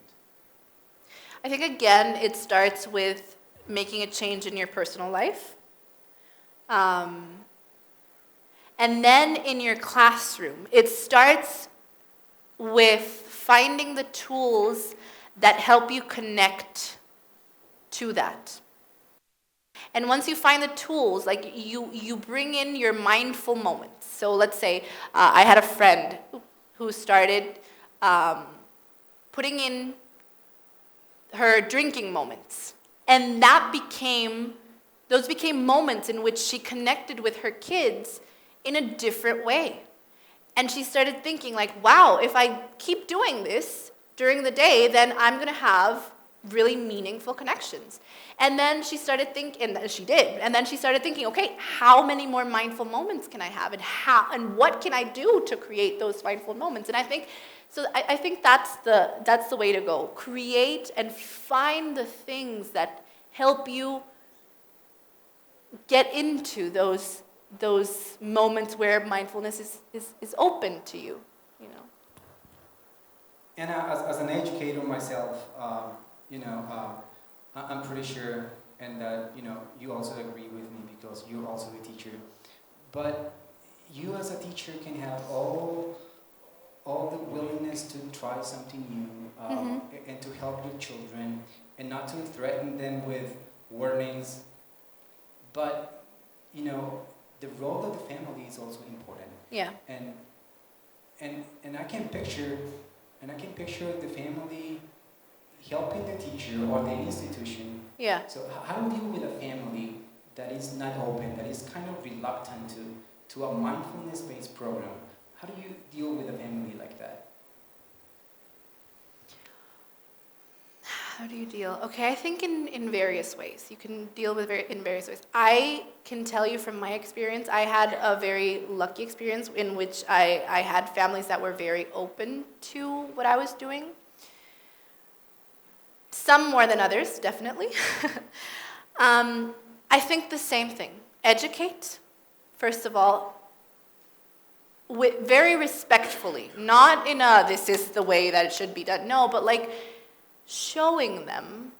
I think, again, it starts with making a change in your personal life. And then in your classroom, it starts with finding the tools that help you connect to that. And once you find the tools, like you bring in your mindful moments. So let's say I had a friend who started putting in her drinking moments. And those became moments in which she connected with her kids in a different way. And she started thinking like, wow, if I keep doing this during the day, then I'm going to have really meaningful connections. And then she started thinking, and she did, and then she started thinking, okay, how many more mindful moments can I have, and what can I do to create those mindful moments? And I think that's the way to go. Create and find the things that help you get into those moments where mindfulness is open to you, you know. And as an educator myself, I'm pretty sure, and that you also agree with me because you're also a teacher. But you as a teacher can have all the willingness to try something new, and to help your children, and not to threaten them with warnings. But the role of the family is also important. Yeah. And I can picture the family helping the teacher or the institution. Yeah. So how do you deal with a family that is not open, that is kind of reluctant to a mindfulness-based program? How do you deal with a family like that? How do you deal? Okay, I think in various ways. You can deal with in various ways. I can tell you from my experience, I had a very lucky experience in which I had families that were very open to what I was doing. Some more than others, definitely. I think the same thing. Educate, first of all, very respectfully. Not in a, this is the way that it should be done. No, but like showing them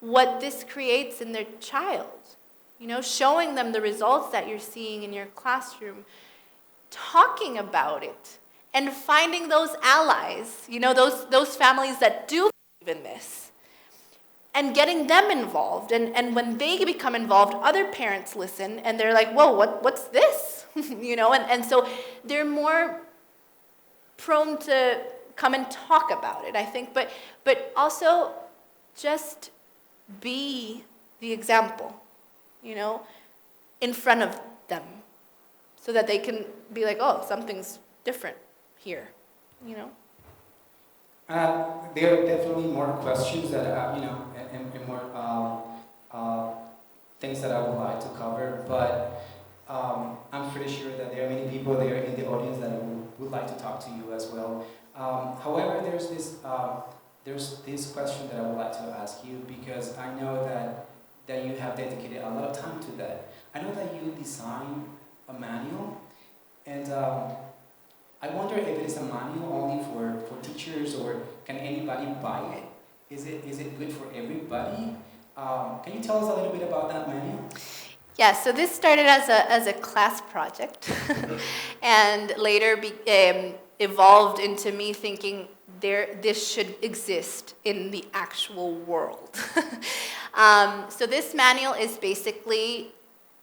what this creates in their child. Showing them the results that you're seeing in your classroom. Talking about it. And finding those allies, those families that do believe in this. And getting them involved. And when they become involved, other parents listen and they're like, whoa, what's this? And so they're more prone to come and talk about it, I think. But also just be the example, in front of them. So that they can be like, oh, something's different here, There are definitely more questions that and more things that I would like to cover, but I'm pretty sure that there are many people there in the audience that would like to talk to you as well. However, there's this question that I would like to ask you, because I know that you have dedicated a lot of time to that. I know that you designed a manual, and I wonder if it is a manual only for teachers, or can anybody buy it? Is it good for everybody? Can you tell us a little bit about that manual? Yeah, so this started as a class project, and later evolved into me thinking this should exist in the actual world. So this manual is basically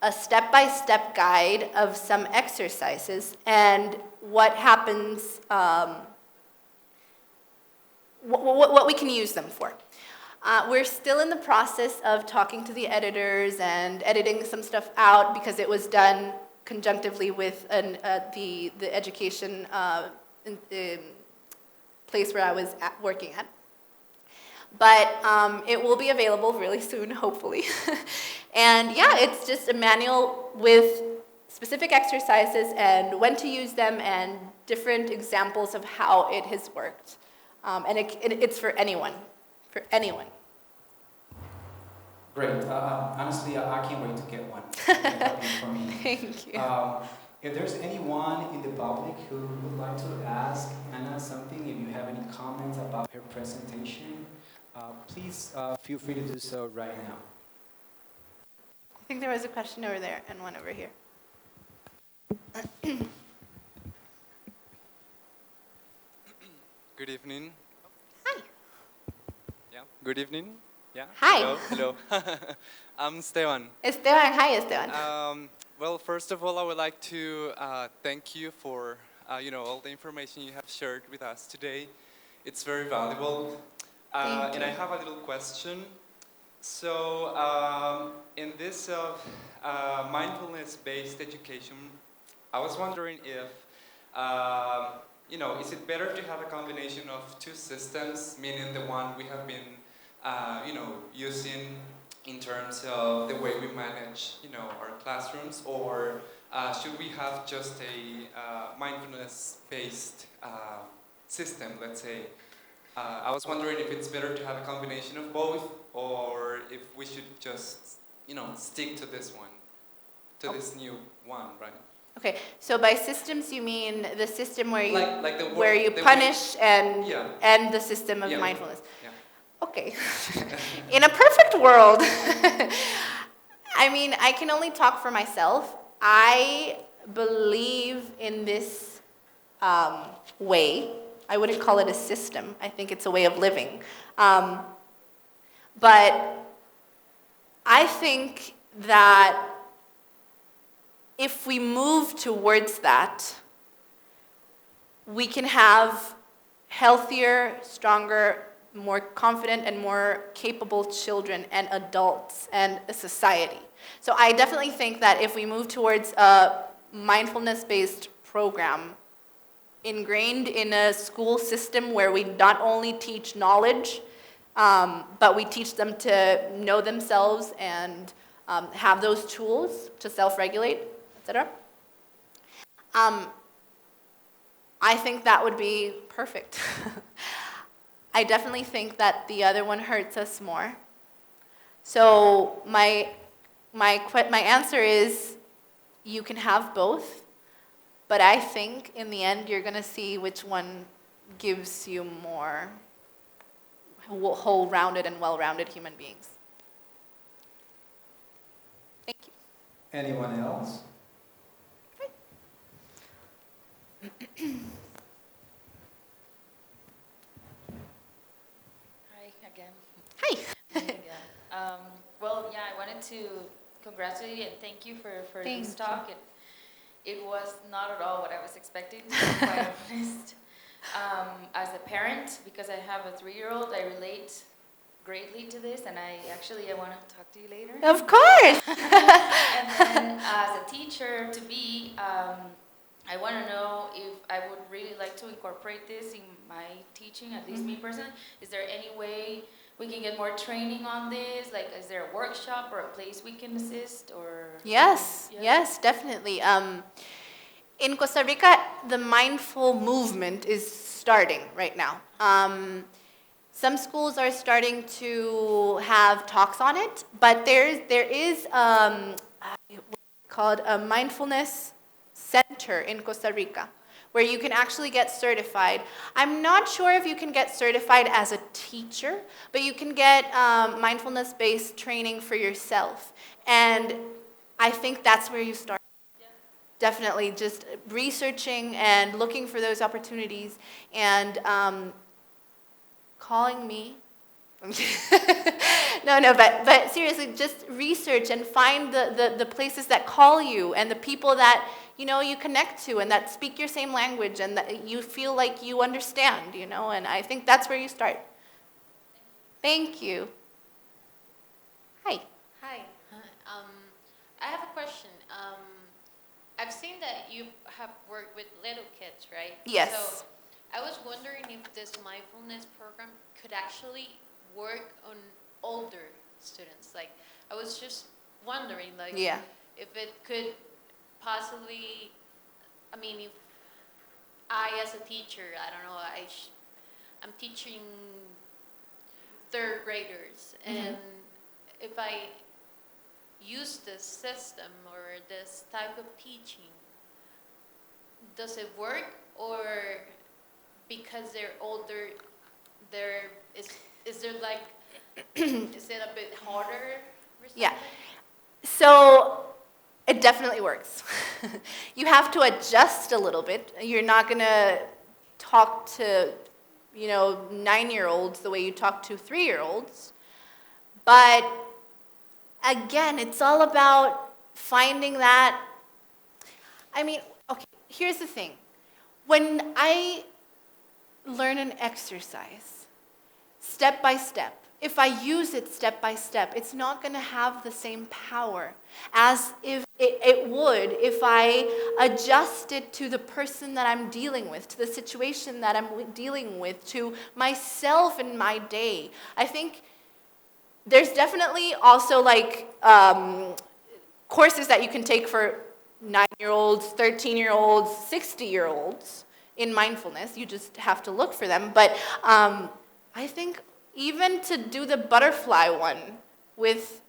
a step-by-step guide of some exercises and what happens, what we can use them for. We're still in the process of talking to the editors and editing some stuff out, because it was done conjunctively with the education place where I was working at. But it will be available really soon, hopefully. And yeah, it's just a manual with specific exercises and when to use them and different examples of how it has worked. And it's for anyone. For anyone. Great. Honestly, I can't wait to get one. For me. Thank you. If there's anyone in the public who would like to ask Anna something, if you have any comments about her presentation, please feel free to do so right now. I think there was a question over there and one over here. Good evening. Hi. Yeah. Good evening. Yeah. Hi. Hello. I'm Esteban. Esteban. Hi, Esteban. Well, first of all, I would like to thank you for all the information you have shared with us today. It's very valuable. And I have a little question. So, in this mindfulness-based education, I was wondering if, is it better to have a combination of two systems, meaning the one we have been using in terms of the way we manage, our classrooms, or should we have just a mindfulness-based system, let's say? I was wondering if it's better to have a combination of both, or if we should just, stick to this one, to this new one, right? Okay, so by systems you mean the system where you where you punish and the system of Yeah. mindfulness. Yeah. Okay. In a perfect world, I mean, I can only talk for myself. I believe in this way. I wouldn't call it a system. I think it's a way of living. But I think that if we move towards that, we can have healthier, stronger, more confident, and more capable children and adults and a society. So I definitely think that if we move towards a mindfulness-based program ingrained in a school system where we not only teach knowledge, but we teach them to know themselves and have those tools to self-regulate, etc. I think that would be perfect. I definitely think that the other one hurts us more. So my answer is you can have both, but I think in the end you're going to see which one gives you more whole-rounded and well-rounded human beings. Thank you. Anyone else? Hi again. Hi. Well, yeah, I wanted to congratulate you and thank you for Thank this you. talk. It was not at all what I was expecting, to be quite honest. As a parent, because I have a 3-year-old, I relate greatly to this, and I want to talk to you later. Of course. And then as a teacher to be, I want to know if I would really like to incorporate this in my teaching, at least me personally. Is there any way we can get more training on this? Like, is there a workshop or a place we can assist? Or Yes, definitely. In Costa Rica, the mindful movement is starting right now. Some schools are starting to have talks on it, but there is what's called a mindfulness center in Costa Rica, where you can actually get certified. I'm not sure if you can get certified as a teacher, but you can get mindfulness-based training for yourself. And I think that's where you start. Definitely, just researching and looking for those opportunities and calling me. No, but seriously, just research and find the places that call you and the people that you connect to and that speak your same language and that you feel like you understand, and I think that's where you start. Thank you. Hi. Hi. I have a question. I've seen that you have worked with little kids, right? Yes. So I was wondering if this mindfulness program could actually work on older students. Like, I was just wondering, if it could possibly, if I, as a teacher, I don't know, I'm teaching 3rd graders, and if I use this system or this type of teaching, does it work, or because they're older, is there like, is it a bit harder or something? Yeah. So it definitely works. You have to adjust a little bit. You're not going to talk to, 9-year-olds the way you talk to 3-year-olds. But again, it's all about finding that. Okay, here's the thing. When I learn an exercise, step by step, if I use it step by step, it's not going to have the same power as if it would if I adjust it to the person that I'm dealing with, to the situation that I'm dealing with, to myself in my day. I think there's definitely also like courses that you can take for 9-year-olds, 13-year-olds, 60-year-olds in mindfulness. You just have to look for them. But I think even to do the butterfly one with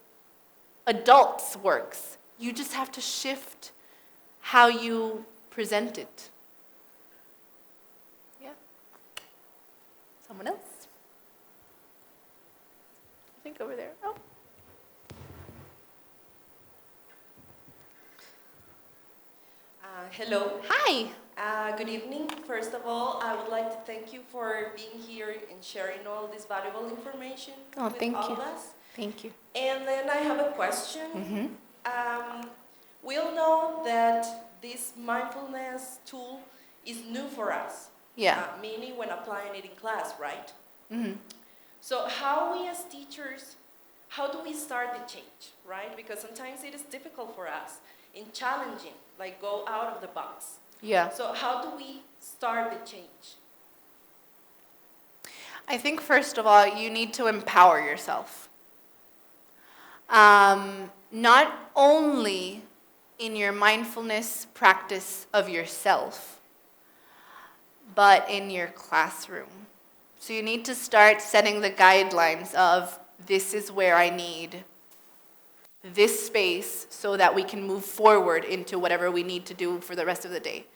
adults works. You just have to shift how you present it. Yeah. Someone else? I think over there. Oh. Hello. Hi. Good evening. First of all, I would like to thank you for being here and sharing all this valuable information with all of us. Thank you. And then I have a question. We all know that this mindfulness tool is new for us. Yeah. Meaning when applying it in class, right? Mm-hmm. So how we as teachers, how do we start the change, right? Because sometimes it is difficult for us and challenging, like go out of the box. Yeah. So how do we start the change? I think first of all, you need to empower yourself. Not only in your mindfulness practice of yourself, but in your classroom. So you need to start setting the guidelines of this is where I need this space so that we can move forward into whatever we need to do for the rest of the day.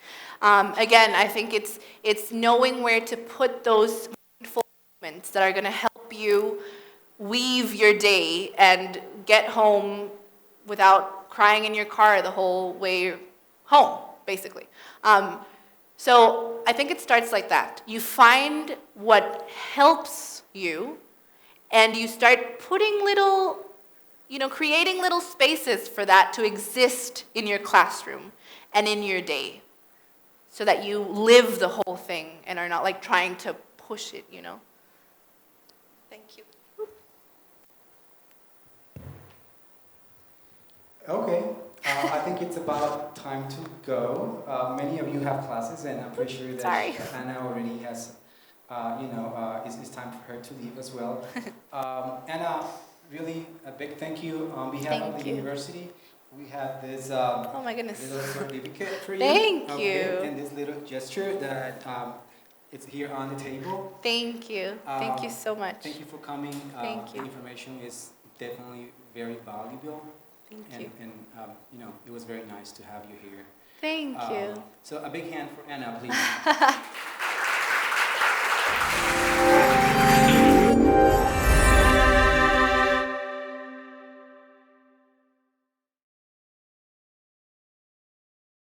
Again, I think it's knowing where to put those mindful moments that are going to help you weave your day and get home without crying in your car the whole way home, basically. So I think it starts like that. You find what helps you, and you start putting little, creating little spaces for that to exist in your classroom and in your day, so that you live the whole thing and are not like trying to push it, Thank you. Okay, I think it's about time to go. Many of you have classes, and I'm pretty sure that Anna already has, it's time for her to leave as well. Anna, really a big thank you on behalf of the university. We have this oh my goodness. little certificate for you. Thank you. And this little gesture that it's here on the table. Thank you. Thank you so much. Thank you for coming. Thank you. The information is definitely very valuable. Thank you. And it was very nice to have you here. Thank you. So a big hand for Anna, please.